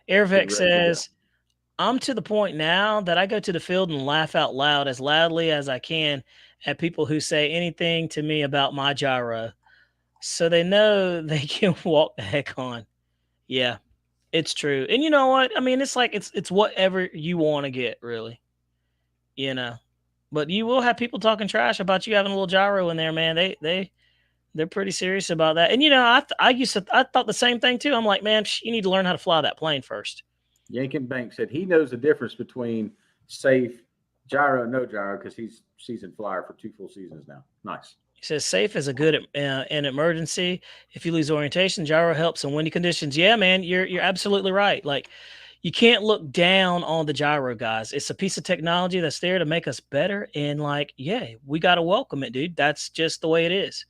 Airvec says, I'm to the point now that I go to the field and laugh out loud as loudly as I can at people who say anything to me about my gyro. So they know they can walk the heck on. Yeah, it's true. And you know what? I mean, it's like it's whatever you want to get, really. But you will have people talking trash about you having a little gyro in there, man. They're pretty serious about that. And I thought the same thing too. I'm like, man, you need to learn how to fly that plane first. Yankin Bank said he knows the difference between safe, gyro, and no gyro because he's seasoned flyer for 2 full seasons now. Nice. He says safe is a good in emergency. If you lose orientation, gyro helps in windy conditions. Yeah, man, you're absolutely right. Like you can't look down on the gyro, guys. It's a piece of technology that's there to make us better. And we got to welcome it, dude. That's just the way it is.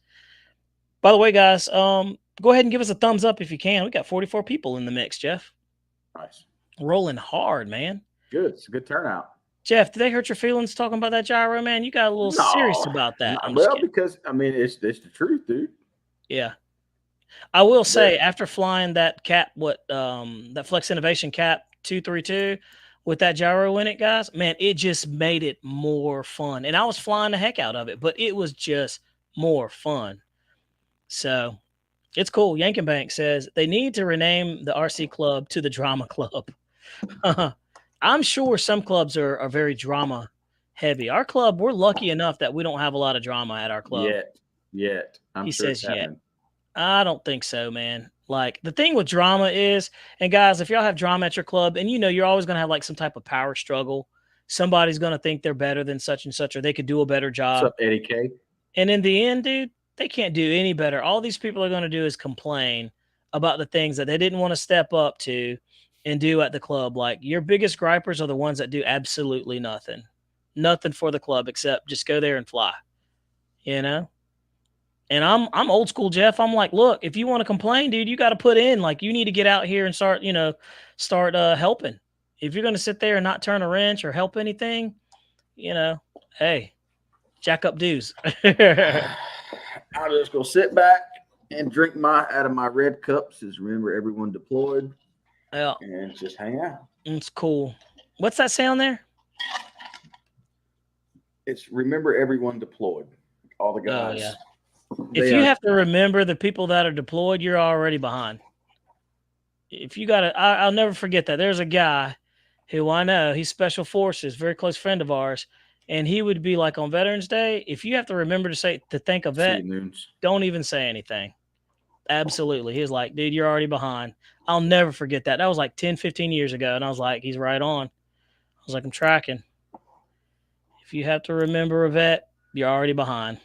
By the way, guys, go ahead and give us a thumbs up if you can. We got 44 people in the mix, Jeff. Nice. Rolling hard, man. Good. It's a good turnout. Jeff, did they hurt your feelings talking about that gyro, man? You got a little serious about that. I'm just well, kidding. because I mean, it's the truth, dude. Yeah. I will say, after flying that cap, that Flex Innovation Cap 232 with that gyro in it, guys, man, it just made it more fun. And I was flying the heck out of it, but it was just more fun. So it's cool. Yankin Bank says they need to rename the RC club to the Drama Club. I'm sure some clubs are very drama heavy. Our club, we're lucky enough that we don't have a lot of drama at our club. Yet. He says yet. I don't think so, man. Like, the thing with drama is, and guys, if y'all have drama at your club, and you're always going to have like some type of power struggle. Somebody's going to think they're better than such and such, or they could do a better job. What's up, Eddie K? And in the end, dude, they can't do any better. All these people are going to do is complain about the things that they didn't want to step up to and do at the club. Like, your biggest gripers are the ones that do absolutely nothing. Nothing for the club except just go there and fly. And I'm old school, Jeff. I'm like, look, if you want to complain, dude, you got to put in. Like, you need to get out here and start helping. If you're going to sit there and not turn a wrench or help anything, hey, jack up dues. I'll just go sit back and drink out of my red cups. Is remember everyone deployed. Yeah, and just hang out. It's cool. What's that sound there? It's remember everyone deployed. All the guys. Oh, yeah. If you have to remember the people that are deployed, you're already behind. If you got to, I'll never forget that. There's a guy who I know, he's Special Forces, very close friend of ours, and he would be like on Veterans Day, if you have to remember to thank a vet, don't even say anything. Absolutely. He was like, dude, you're already behind. I'll never forget that. That was like 10, 15 years ago, and I was like, he's right on. I was like, I'm tracking. If you have to remember a vet, you're already behind.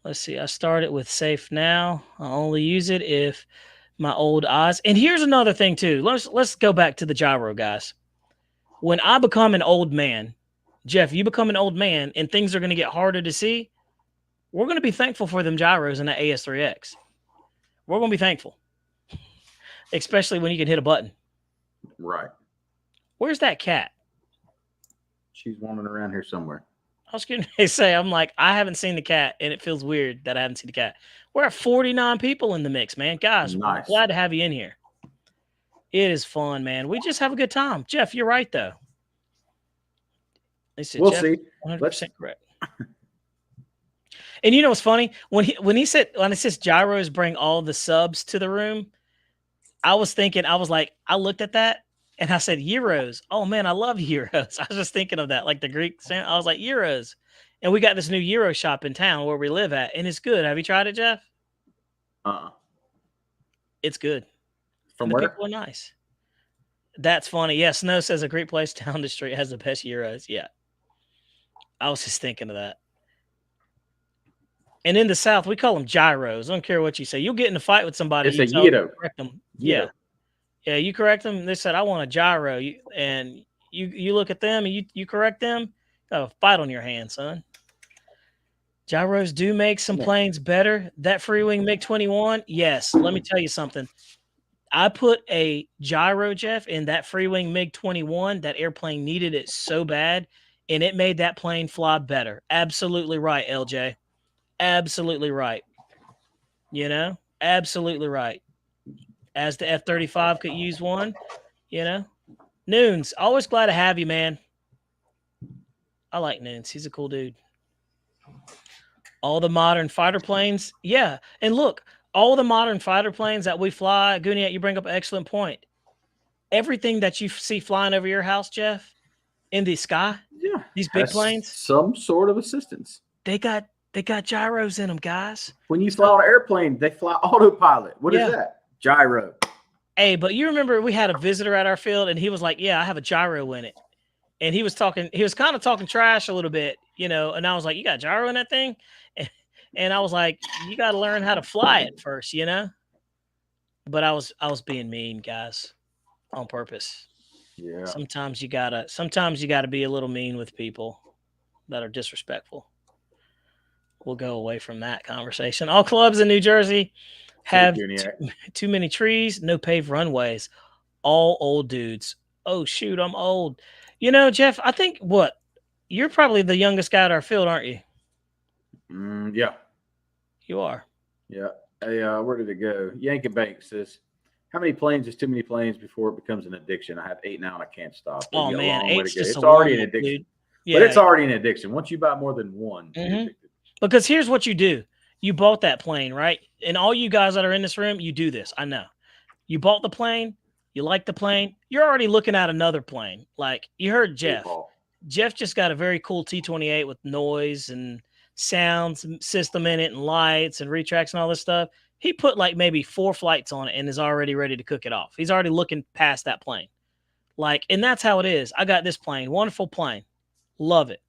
Let's see. I started with safe now. I'll only use it if my old eyes. And here's another thing too. Let's go back to the gyro, guys. When I become an old man, Jeff, you become an old man and things are going to get harder to see. We're going to be thankful for them gyros in that AS3X. We're going to be thankful. Especially when you can hit a button. Right. Where's that cat? She's wandering around here somewhere. I was going to say, I'm like, I haven't seen the cat, and it feels weird that I haven't seen the cat. We're at 49 people in the mix, man. Guys, nice. We're glad to have you in here. It is fun, man. We just have a good time. Jeff, you're right, though. We'll see. 100% correct. And you know what's funny? When it says gyros bring all the subs to the room, I looked at that, and I said, Euros. Oh, man, I love Euros. I was just thinking of that, like the Greek. I was like, Euros. And we got this new Euro shop in town where we live at, and it's good. Have you tried it, Jeff? It's good. From where? People are nice. That's funny. Yeah, Snow says a great place down the street has the best Euros. Yeah. I was just thinking of that. And in the South, we call them gyros. I don't care what you say. You'll get in a fight with somebody. It's a gyro. Correct them. Yeah. Yeah, you correct them. They said, I want a gyro. You look at them and you correct them. Got a fight on your hands, son. Gyros do make some planes better. That Freewing MiG-21, yes. Let me tell you something. I put a gyro, Jeff, in that Freewing MiG-21. That airplane needed it so bad, and it made that plane fly better. Absolutely right, LJ. Absolutely right. Absolutely right. As the F-35 could use one, Noons, always glad to have you, man. I like Noons. He's a cool dude. All the modern fighter planes. Yeah. And look, all the modern fighter planes that we fly, Gooniat, you bring up an excellent point. Everything that you see flying over your house, Jeff, in the sky, these big planes, some sort of assistance. They got gyros in them, guys. When you fly on an airplane, they fly autopilot. What is that? Gyro. Hey, but you remember we had a visitor at our field, and he was like, yeah, I have a gyro in it. And he was kind of talking trash a little bit, and I was like, you got gyro in that thing? And I was like, you got to learn how to fly it first, But I was being mean, guys, on purpose. Yeah. Sometimes you gotta be a little mean with people that are disrespectful. We'll go away from that conversation. All clubs in New Jersey have too many trees, no paved runways, all old dudes. Oh shoot, I'm old. You know, Jeff, I think you're probably the youngest guy at our field, aren't you? Yeah. You are. Yeah. Hey, where did it go? Yankee Bank says, how many planes is too many planes before it becomes an addiction? I have 8 now and I can't stop. Oh You got a man, long way to eight's go. just It's a already an warm-up, addiction. dude. But Yeah, it's already an addiction. Once you buy more than one, you're addicted. because here's what you do. You bought that plane, right? And all you guys that are in this room, you do this. I know. You bought the plane. You like the plane. You're already looking at another plane. Like you heard Jeff. Football. Jeff just got a very cool T-28 with noise and sound system in it and lights and retracts and all this stuff. He put like maybe 4 flights on it and is already ready to cook it off. He's already looking past that plane. Like, and that's how it is. I got this plane. Wonderful plane. Love it.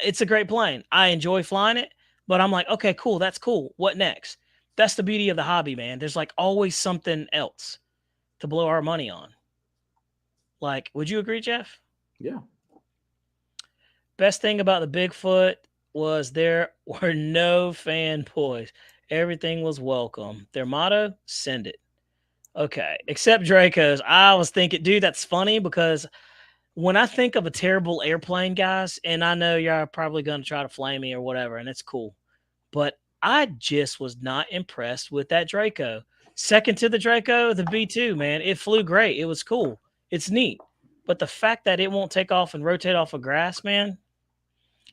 It's a great plane. I enjoy flying it, but I'm like, okay, cool. That's cool. What next? That's the beauty of the hobby, man. There's like always something else to blow our money on. Like, would you agree, Jeff? Yeah. Best thing about the Bigfoot was there were no fanboys. Everything was welcome. Their motto, send it. Okay, except Draco's. I was thinking, dude, that's funny because when I think of a terrible airplane, guys, and I know y'all are probably going to try to flame me or whatever, and it's cool, but I just was not impressed with that Draco. Second to the Draco, the B2, man. It flew great. It was cool. It's neat. But the fact that it won't take off and rotate off of grass, man,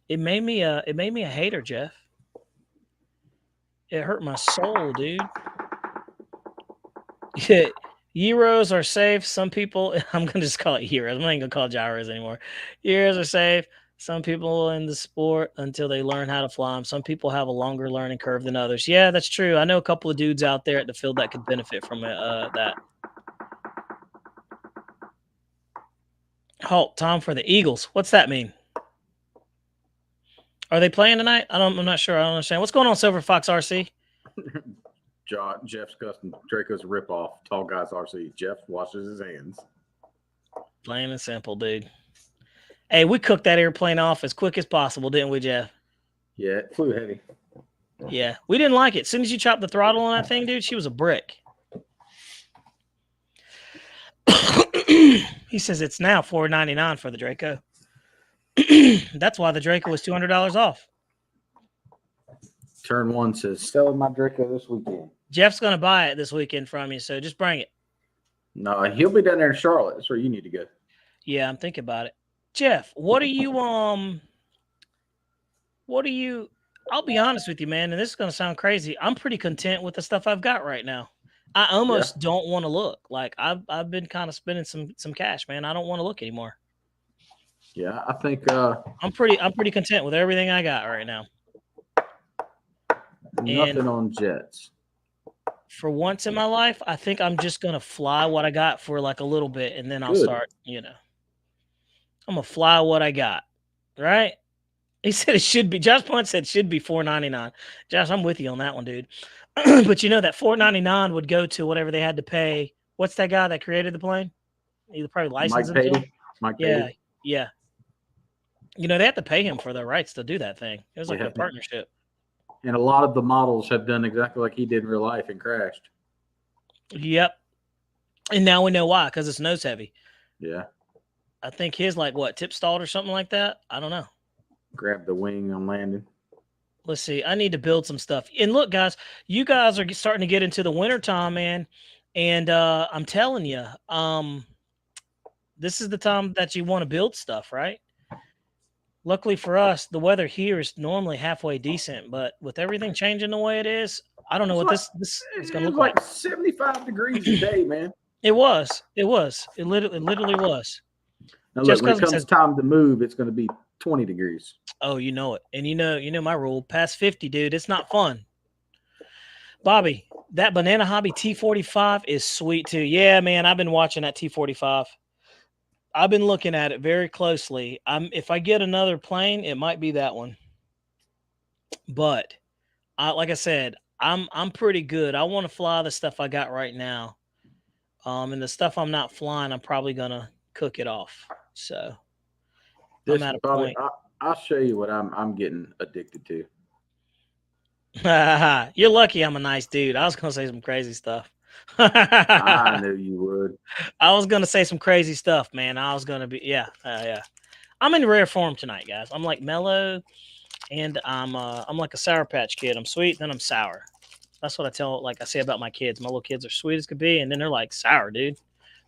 it made me a hater, Jeff. It hurt my soul, dude. Yeah, Euros are safe. Some people, I'm going to just call it Euros. I'm not even going to call it gyros anymore. Euros are safe. Some people in the sport until they learn how to fly them. Some people have a longer learning curve than others. Yeah, that's true. I know a couple of dudes out there at the field that could benefit from that. Halt, Tom for the Eagles. What's that mean? Are they playing tonight? I'm not sure. I don't understand. What's going on, Silver Fox RC? Jeff's custom Draco's a ripoff. Tall guys RC. Jeff washes his hands. Plain and simple, dude. Hey, we cooked that airplane off as quick as possible, didn't we, Jeff? Yeah, it flew heavy. Yeah, we didn't like it. As soon as you chopped the throttle on that thing, dude, she was a brick. He says it's now $4.99 for the Draco. That's why the Draco was $200 off. Turn 1 says, selling my Draco this weekend. Jeff's going to buy it this weekend from you, so just bring it. No, he'll be down there in Charlotte. That's where you need to go. Yeah, I'm thinking about it. Jeff, what are you, I'll be honest with you, man, and this is going to sound crazy. I'm pretty content with the stuff I've got right now. I almost don't want to look. Like, I've been kind of spending some cash, man. I don't want to look anymore. Yeah, I think I'm pretty content with everything I got right now. nothing on jets. For once in my life, I think I'm just going to fly what I got for like a little bit, and then I'll start, I'm going to fly what I got, right? He said it should be, Josh Punt said should be $4.99. Josh, I'm with you on that one, dude. But you know that $4.99 would go to whatever they had to pay. What's that guy that created the plane? Either probably licensed him to him. Mike Patey. Yeah. You know, they have to pay him for the rights to do that thing. It was like a partnership. And a lot of the models have done exactly like he did in real life and crashed. Yep. And now we know why, because it's nose heavy. Yeah. I think his tip stalled or something like that. I don't know. Grab the wing on landing. Let's see. I need to build some stuff. And look, guys, you guys are starting to get into the wintertime, man. And I'm telling you, this is the time that you want to build stuff, right? Luckily for us, the weather here is normally halfway decent, but with everything changing the way it is, I don't know what this is going to look like. 75 degrees today, man. It was. It literally was. Now, look, when it comes time to move, it's going to be 20 degrees. Oh, you know it. And you know my rule. Past 50, dude, it's not fun. Bobby, that Banana Hobby T45 is sweet too. Yeah, man, I've been watching that T45. I've been looking at it very closely. If I get another plane, it might be that one. But like I said, I'm pretty good. I want to fly the stuff I got right now. And the stuff I'm not flying, I'm probably gonna cook it off. So I'm at a point. I'll show you what I'm getting addicted to. You're lucky I'm a nice dude. I was gonna say some crazy stuff. I knew you would. I was gonna say some crazy stuff, man. I was gonna be yeah. I'm in rare form tonight, guys. I'm like mellow, and I'm like a Sour Patch Kid. I'm sweet, then I'm sour. That's what I say about my kids. My little kids are sweet as could be, and then they're like sour, dude.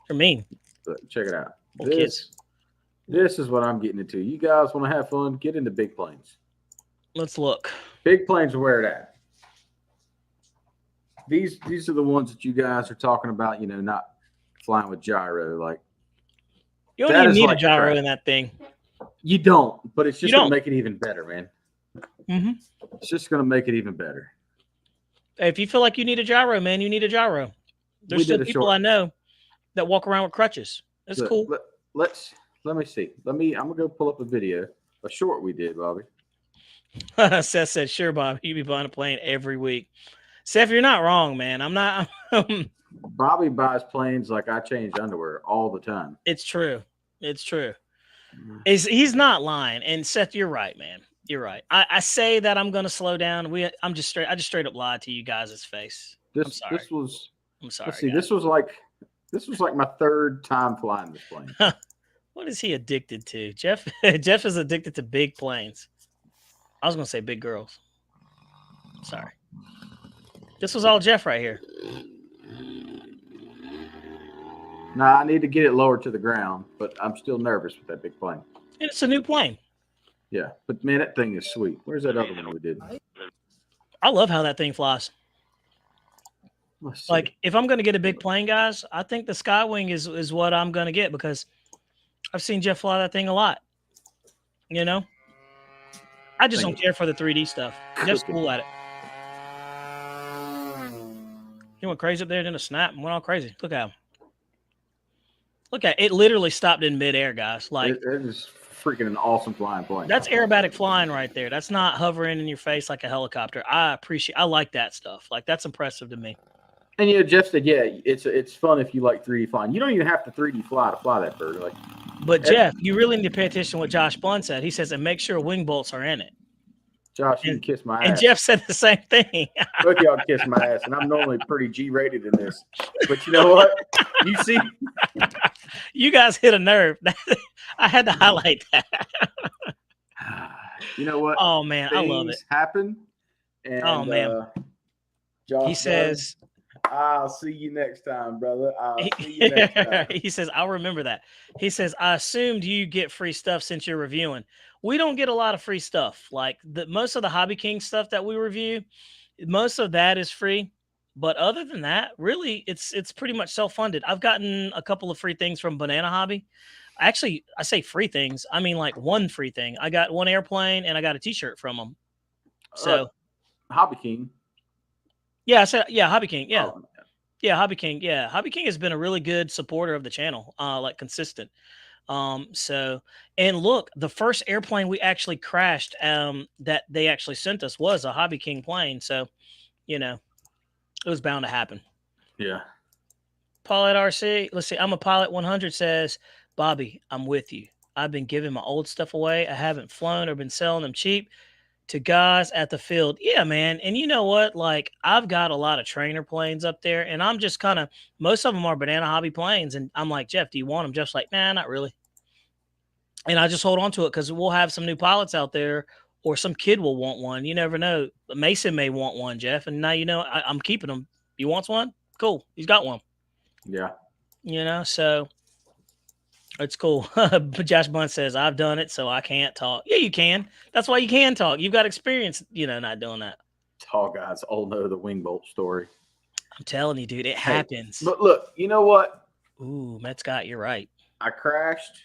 They're mean. But check it out. Little kids. This is what I'm getting into. You guys want to have fun? Get into big planes. Let's look. Big planes are where it at. These are the ones that you guys are talking about. Not flying with gyro. Like You don't that even is need like a gyro crap. in that thing. You don't, but it's just You gonna don't. make it even better, man. Mm-hmm. It's just gonna make it even better. If you feel like you need a gyro, man, you need a gyro. There's We still did a people short- I know that walk around with crutches. It's Look, cool. Let me see. I'm gonna go pull up a video, a short we did, Bobby. Seth said, "Sure, Bob, you be buying a plane every week." Seth, you're not wrong, man. I'm not. Bobby buys planes like I change underwear all the time. It's true. It's true. He's not lying. And Seth, you're right, man. You're right. I say that I'm gonna slow down. I just straight up lied to you guys' face. I'm sorry. I'm sorry. Let's see. Guys. This was like my third time flying this plane. What is he addicted to? Jeff is addicted to big planes. I was gonna say big girls. Sorry. This was all Jeff right here. Now I need to get it lower to the ground, but I'm still nervous with that big plane. And it's a new plane. Yeah, but man, that thing is sweet. Where's that other one we did? I love how that thing flies. Let's see. Like, if I'm going to get a big plane, guys, I think the Skywing is what I'm going to get because I've seen Jeff fly that thing a lot. I just don't care for the 3D stuff. Jeff's cool at it. He went crazy up there, then a snap and went all crazy. Look at him. Look at it. It literally stopped in midair, guys. Like, it is freaking an awesome flying plane. that's aerobatic flying right there. That's not hovering in your face like a helicopter. I like that stuff. Like, that's impressive to me. And Jeff said, yeah, it's fun if you like 3D flying. You don't even have to 3D fly to fly that bird. Like, But Jeff, you really need to pay attention to what Josh Blunt said. He says, and make sure wing bolts are in it. Josh, you can kiss my And ass. Jeff said the same thing. Both y'all kiss my ass, and I'm normally pretty G-rated in this. But you know what? You see, You guys hit a nerve. I had to highlight that. you know what? Oh man, I love it. Things happen. And, Oh, man. Josh, He says, I'll see you next time, brother. I'll see you next time. he says, I'll remember that. He says, I assumed you get free stuff since you're reviewing. We don't get a lot of free stuff. Like most of the Hobby King stuff that we review, most of that is free. But other than that, really, it's pretty much self-funded. I've gotten a couple of free things from Banana Hobby. Actually, I say free things. I mean like one free thing. I got one airplane and I got a t-shirt from them. So Hobby King. yeah, I said, yeah, Hobby King. Yeah. Oh, Yeah, Hobby King. Yeah, Hobby King has been a really good supporter of the channel, like consistent. And look, the first airplane we actually crashed that they actually sent us was a Hobby King plane. So, it was bound to happen. yeah. Pilot RC, let's see. I'm a Pilot 100 says, Bobby, I'm with you. I've been giving my old stuff away. I haven't flown or been selling them cheap to guys at the field. Yeah, man. And you know what? Like, I've got a lot of trainer planes up there, and I'm just most of them are Banana Hobby planes. And I'm like, Jeff, do you want them? Jeff's like, nah, not really. And I just hold on to it because we'll have some new pilots out there, or some kid will want one. You never know. Mason may want one, Jeff. And now, I'm keeping them. He wants one? Cool. He's got one. Yeah. So it's cool. Josh Bunt says, I've done it, so I can't talk. Yeah, you can. That's why you can talk. You've got experience, not doing that. Tall guys all know the wing bolt story. I'm telling you, dude, it happens. But look, you know what? Ooh, Matt Scott, you're right. I crashed.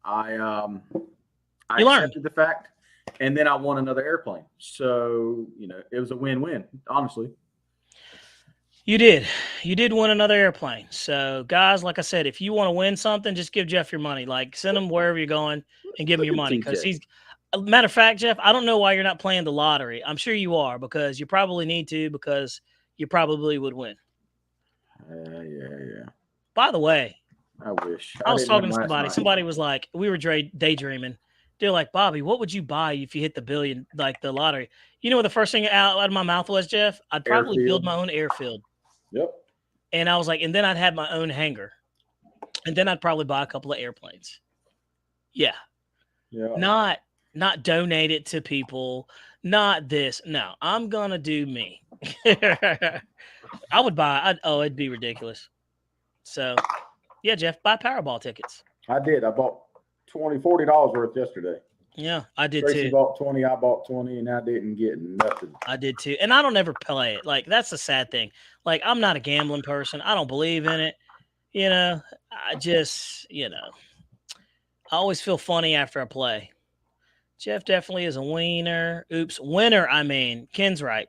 I You learned. accepted the fact, and then I won another airplane. So, it was a win-win, honestly. You did. You did win another airplane. So, guys, like I said, if you want to win something, just give Jeff your money. Like, send him wherever you're going and give him your money. Because matter of fact, Jeff, I don't know why you're not playing the lottery. I'm sure you are, because you probably need to, because you probably would win. Yeah. By the way, I wish. I was didn't talking win to last somebody. night. Somebody was like, we were daydreaming. They're like, Bobby, what would you buy if you hit the billion, like the lottery? You know what the first thing out of my mouth was, Jeff? I'd probably build my own airfield. Yep. And I was like, and then I'd have my own hangar. And then I'd probably buy a couple of airplanes. Yeah. Yeah. Not donate it to people. Not this. No, I'm gonna do me. I would buy. It'd be ridiculous. So, yeah, Jeff, buy Powerball tickets. I did. I bought $40 worth yesterday. Yeah, I did Tracy too. bought 20. I bought 20, and I didn't get nothing. I did too. And I don't ever play it. Like, that's the sad thing. Like, I'm not a gambling person. I don't believe in it. You know, I just, I always feel funny after I play. Jeff definitely is a wiener. Oops, winner. I mean, Ken's right.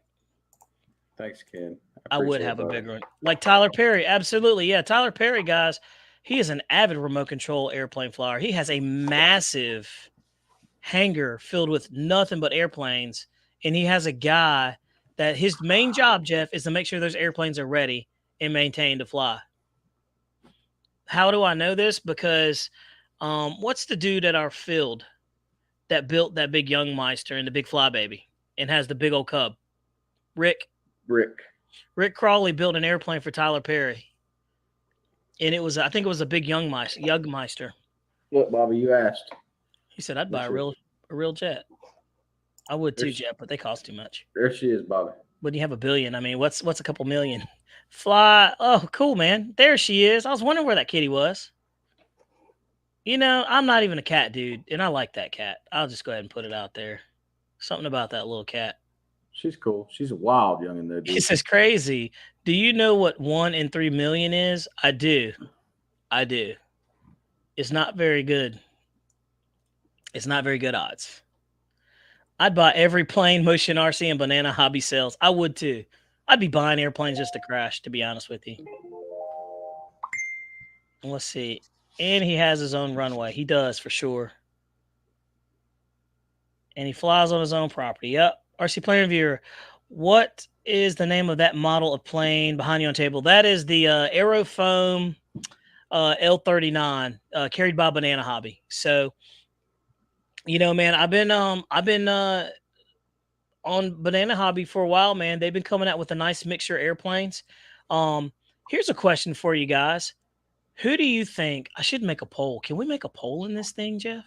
Thanks, Ken. I would have a bigger one. Like Tyler Perry. Absolutely. Yeah. Tyler Perry, guys, he is an avid remote control airplane flyer. He has a massive hangar filled with nothing but airplanes. And he has a guy that his main job, Jeff, is to make sure those airplanes are ready and maintained to fly. How do I know this? Because what's the dude at our field that built that big Youngmeister and the big Flybaby and has the big old Cub? Rick Crawley built an airplane for Tyler Perry. And I think it was a big Youngmeister. Look, Bobby, you asked. He said, I'd buy a real jet. I would too, Jet, but they cost too much. There she is, Bobby. When you have $1 billion, I mean, what's a couple million? Fly. Oh, cool, man. There she is. I was wondering where that kitty was. I'm not even a cat dude, and I like that cat. I'll just go ahead and put it out there. Something about that little cat. She's cool. She's a wild youngin' though, dude. He says, crazy. Do you know what 1 in 3 million is? I do. It's not very good. It's not very good odds. I'd buy every plane Motion RC and Banana Hobby sells. I would too. I'd be buying airplanes just to crash, to be honest with you. Let's see. And he has his own runway. He does, for sure. And he flies on his own property. Yep. Rcplanereviewer. What is the name of that model of plane behind you on table? That is the Aerofoam L39 carried by Banana Hobby. So, man, I've been on Banana Hobby for a while, man. They've been coming out with a nice mixture of airplanes. Here's a question for you guys. Who do you think? I should make a poll. Can we make a poll in this thing, Jeff?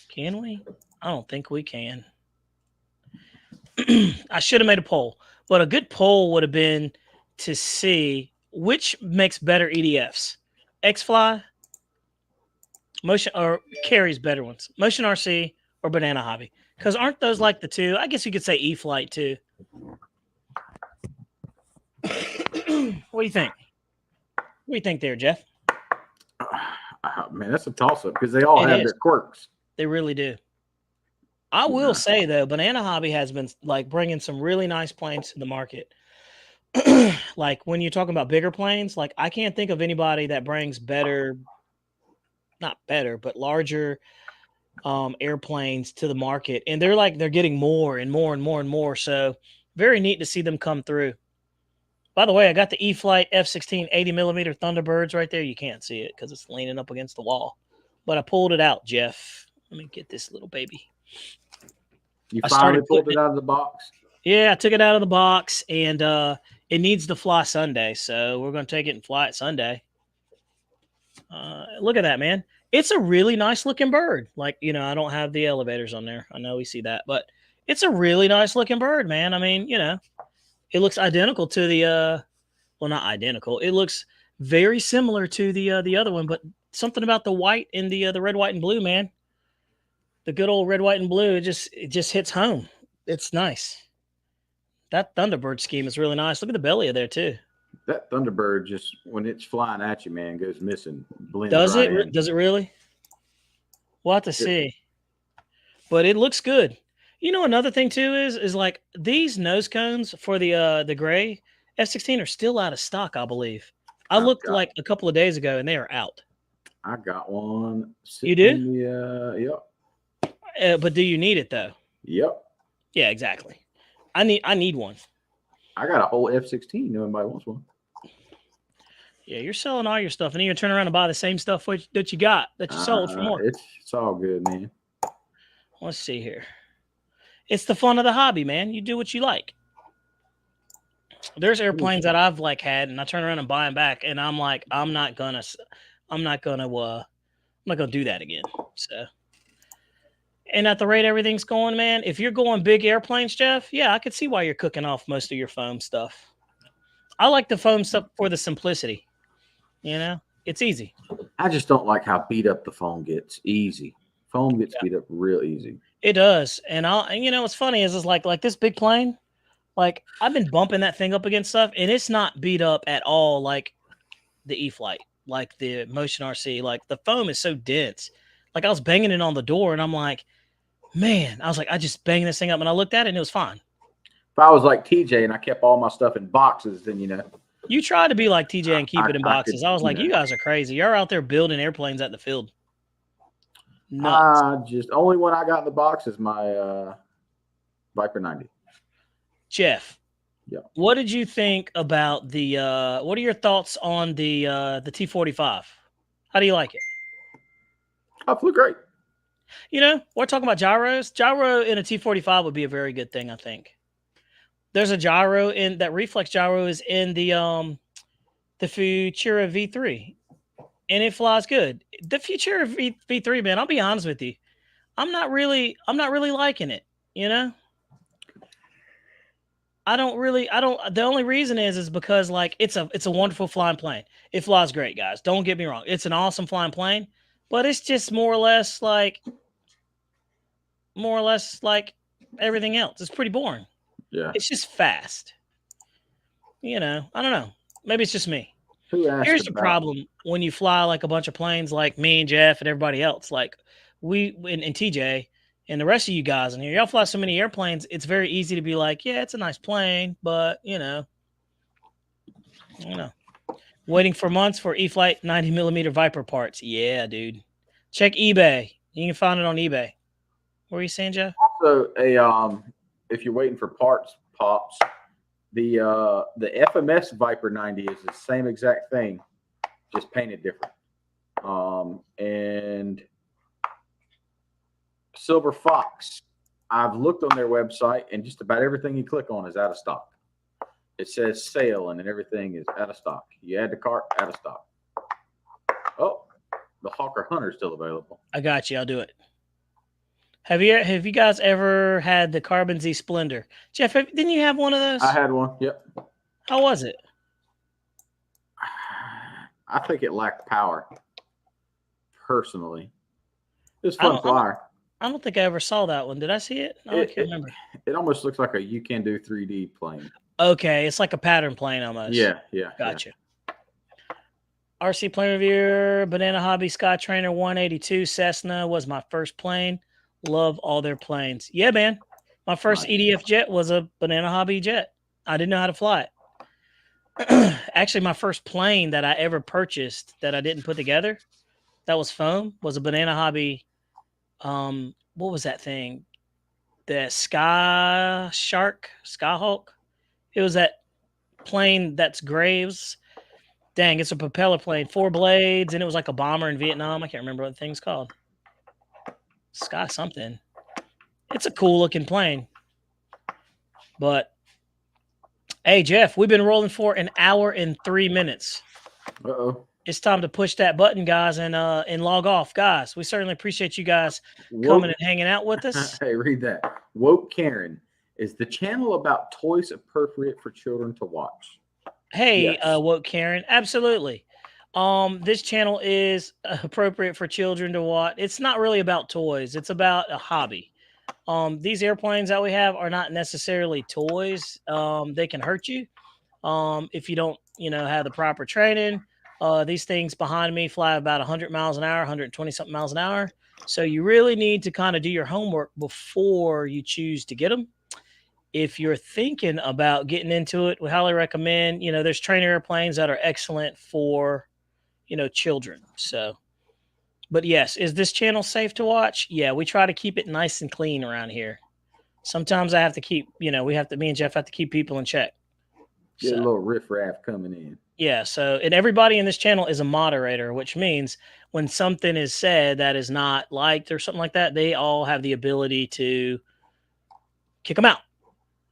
Can we? I don't think we can. I should have made a poll, but a good poll would have been to see which makes better EDFs. X-Fly, Motion, or carries better ones. Motion RC or Banana Hobby. Because aren't those like the two? I guess you could say E-Flight too. What do you think? What do you think there, Jeff? Man, that's a toss-up because they all have their quirks. They really do. I will say, though, Banana Hobby has been like bringing some really nice planes to the market. Like when you're talking about bigger planes, like I can't think of anybody that brings better, not better, but larger airplanes to the market. And they're getting more and more and more and more. So very neat to see them come through. By the way, I got the E-Flight F-16 80mm Thunderbirds right there. You can't see it because it's leaning up against the wall. But I pulled it out, Jeff. Let me get this little baby. You finally pulled it out of the box? Yeah, I took it out of the box, and it needs to fly Sunday. So we're going to take it and fly it Sunday. Look at that, man. It's a really nice-looking bird. Like, I don't have the elevators on there. I know we see that. But it's a really nice-looking bird, man. I mean, it looks identical to the well, not identical. It looks very similar to the other one, but something about the white and the red, white, and blue, man. The good old red, white, and blue, it just hits home. It's nice. That Thunderbird scheme is really nice. Look at the belly of there too. That Thunderbird just when it's flying at you, man, goes missing. Does it? Does it really? We'll have to see. But it looks good. Another thing too is like these nose cones for the gray F-16 are still out of stock, I believe. I looked like a couple of days ago and they are out. I got one. You do? Yep. But do you need it though? Yep. Yeah, exactly. I need one. I got a whole F-16. Nobody wants one. Yeah, you're selling all your stuff, and then you turn around and buy the same stuff that you got that you sold for more. It's all good, man. Let's see here. It's the fun of the hobby, man. You do what you like. There's airplanes that I've like had, and I turn around and buy them back, and I'm like, I'm not gonna do that again. So, and at the rate everything's going, man, if you're going big airplanes, Jeff, yeah, I could see why you're cooking off most of your foam stuff. I like the foam stuff for the simplicity. You know, it's easy. I just don't like how beat up the foam gets. Easy. Foam gets beat up real easy. It does. And you know, what's funny is like this big plane, like I've been bumping that thing up against stuff, and it's not beat up at all like the E-Flight, like the Motion RC. Like the foam is so dense. Like I was banging it on the door, and I'm like, man, I just banging this thing up, and I looked at it, and it was fine. If I was like TJ and I kept all my stuff in boxes, then, you know. You tried to be like TJ and keep it in boxes. I was like, you you guys are crazy. You're out there building airplanes at the field. Nuts. Just only one I got in the box is my Viper 90. Jeff. Yeah. What did you think about the what are your thoughts on the T-45? How do you like it? I flew great. You know, we're talking about gyros. Gyro in a T-45 would be a very good thing, I think. There's a gyro in that reflex gyro is in the Futura V3, and it flies good. The Futura V3, man, I'll be honest with you, I'm not really liking it. You know, the only reason is because like it's a wonderful flying plane. It flies great, guys. Don't get me wrong. It's an awesome flying plane, but it's just more or less like everything else. It's pretty boring. Yeah. It's just fast. You know, I don't know. Maybe it's just me. Here's the problem when you fly like a bunch of planes like me and Jeff and everybody else. Like we and TJ and the rest of you guys in here, y'all fly so many airplanes, it's very easy to be like, yeah, it's a nice plane, but you know, waiting for months for E-Flight 90mm Viper parts. Yeah, dude. Check eBay. You can find it on eBay. What were you saying, Jeff? Also, if you're waiting for parts, pops, the FMS Viper 90 is the same exact thing, just painted different. And Silver Fox, I've looked on their website, and just about everything you click on is out of stock. It says sale, and everything is out of stock. You add to cart, out of stock. Oh, the Hawker Hunter is still available. I got you. I'll do it. Have you guys ever had the Carbon Z Splendor? Jeff, didn't you have one of those? I had one. Yep. How was it? I think it lacked power. Personally, it was fun flyer. I don't think I ever saw that one. Did I see it? I can't remember. It almost looks like a You Can Do 3D plane. Okay, it's like a pattern plane almost. Yeah. Gotcha. Yeah. Rcplanereviewer, Banana Hobby Skytrainer 182 Cessna was my first plane. Love all their planes. Yeah, man. My first EDF jet was a Banana Hobby jet. I didn't know how to fly it. Actually, my first plane that I ever purchased that I didn't put together, that was foam, was a Banana Hobby. What was that thing? The Skyhawk. It was that plane that's Graves. Dang, it's a propeller plane, 4 blades, and it was like a bomber in Vietnam. I can't remember what the thing's called. Sky something. It's a cool looking plane. But hey, Jeff, we've been rolling for an hour and 3 minutes. Uh-oh. It's time to push that button, guys, and log off. Guys, we certainly appreciate you guys coming and hanging out with us. Hey, read that. Woke Karen, is the channel about toys appropriate for children to watch? Hey, Yes. Woke Karen, absolutely. This channel is appropriate for children to watch. It's not really about toys. It's about a hobby. These airplanes that we have are not necessarily toys. They can hurt you if you don't, have the proper training. These things behind me fly about 100 miles an hour, 120 something miles an hour. So you really need to kind of do your homework before you choose to get them. If you're thinking about getting into it, we highly recommend, there's trainer airplanes that are excellent for, children. So, but yes, is this channel safe to watch? Yeah, we try to keep it nice and clean around here. Sometimes I have to keep, me and Jeff have to keep people in check. Get a little riffraff coming in. Yeah. So, and everybody in this channel is a moderator, which means when something is said that is not liked or something like that, they all have the ability to kick them out.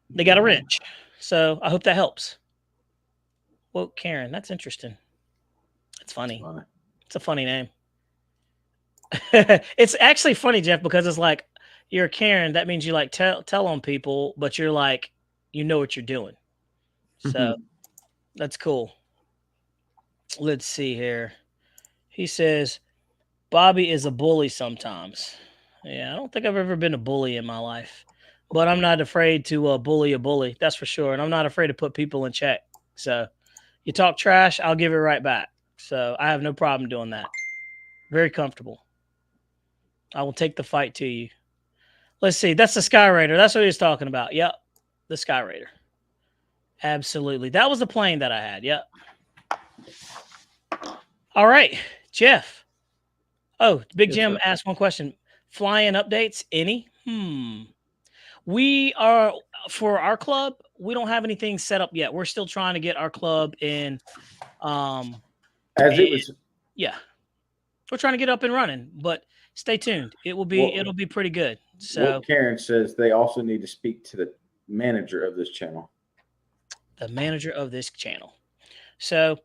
They got a wrench. So I hope that helps. Well, Karen, that's interesting. That's funny. Funny. It's a funny name. It's actually funny, Jeff, because it's like you're a Karen. That means you like tell on people, but you're like, you know what you're doing. So that's cool. Let's see here. He says, Bobby is a bully sometimes. Yeah, I don't think I've ever been a bully in my life, but I'm not afraid to bully a bully. That's for sure. And I'm not afraid to put people in check. So you talk trash, I'll give it right back. So I have no problem doing that. Very comfortable. I will take the fight to you. Let's see. That's the Sky Raider. That's what he was talking about. Yep. The Sky Raider. Absolutely. That was the plane that I had. Yep. All right. Jeff. Oh, Big Yes, Jim sir. asked one question. Fly-in updates? Any? We are, for our club, we don't have anything set up yet. We're still trying to get our club in. As it was, Yeah. We're trying to get up and running, but stay tuned. It'll be pretty good. So what Karen says, they also need to speak to the manager of this channel. the manager of this channel. So,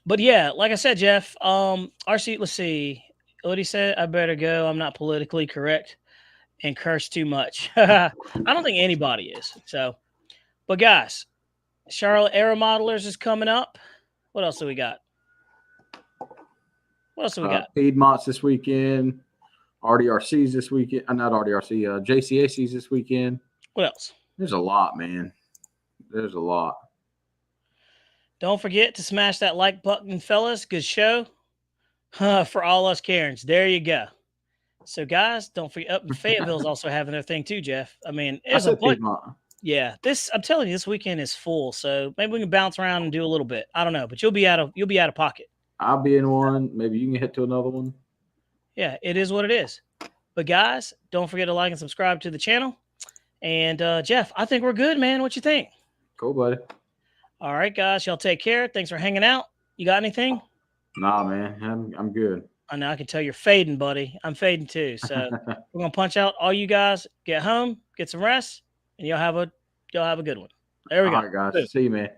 but yeah, like I said, Jeff, RC, let's see what he said. I better go. I'm not politically correct and curse too much. I don't think anybody is. So, but guys, Charlotte Aero Modelers is coming up. What else do we got? What else do we got? Piedmont's this weekend. RDRC's this weekend. Not RDRC. JCAC's this weekend. What else? There's a lot, man. There's a lot. Don't forget to smash that like button, fellas. Good show. For all us Karens. There you go. So, guys, don't forget. Fayetteville's also having their thing too, Jeff. I mean, there's a bunch. Piedmont. Yeah, I'm telling you, this weekend is full. So maybe we can bounce around and do a little bit. I don't know, but you'll be out of pocket. I'll be in one. Maybe you can hit to another one. Yeah, it is what it is. But guys, don't forget to like and subscribe to the channel. And Jeff, I think we're good, man. What you think? Cool, buddy. All right, guys, y'all take care. Thanks for hanging out. You got anything? Nah, man. I'm good. I know I can tell you're fading, buddy. I'm fading too. So we're gonna punch out all you guys. Get home, get some rest, and y'all have a good one. There we go. All right, guys. See you, man.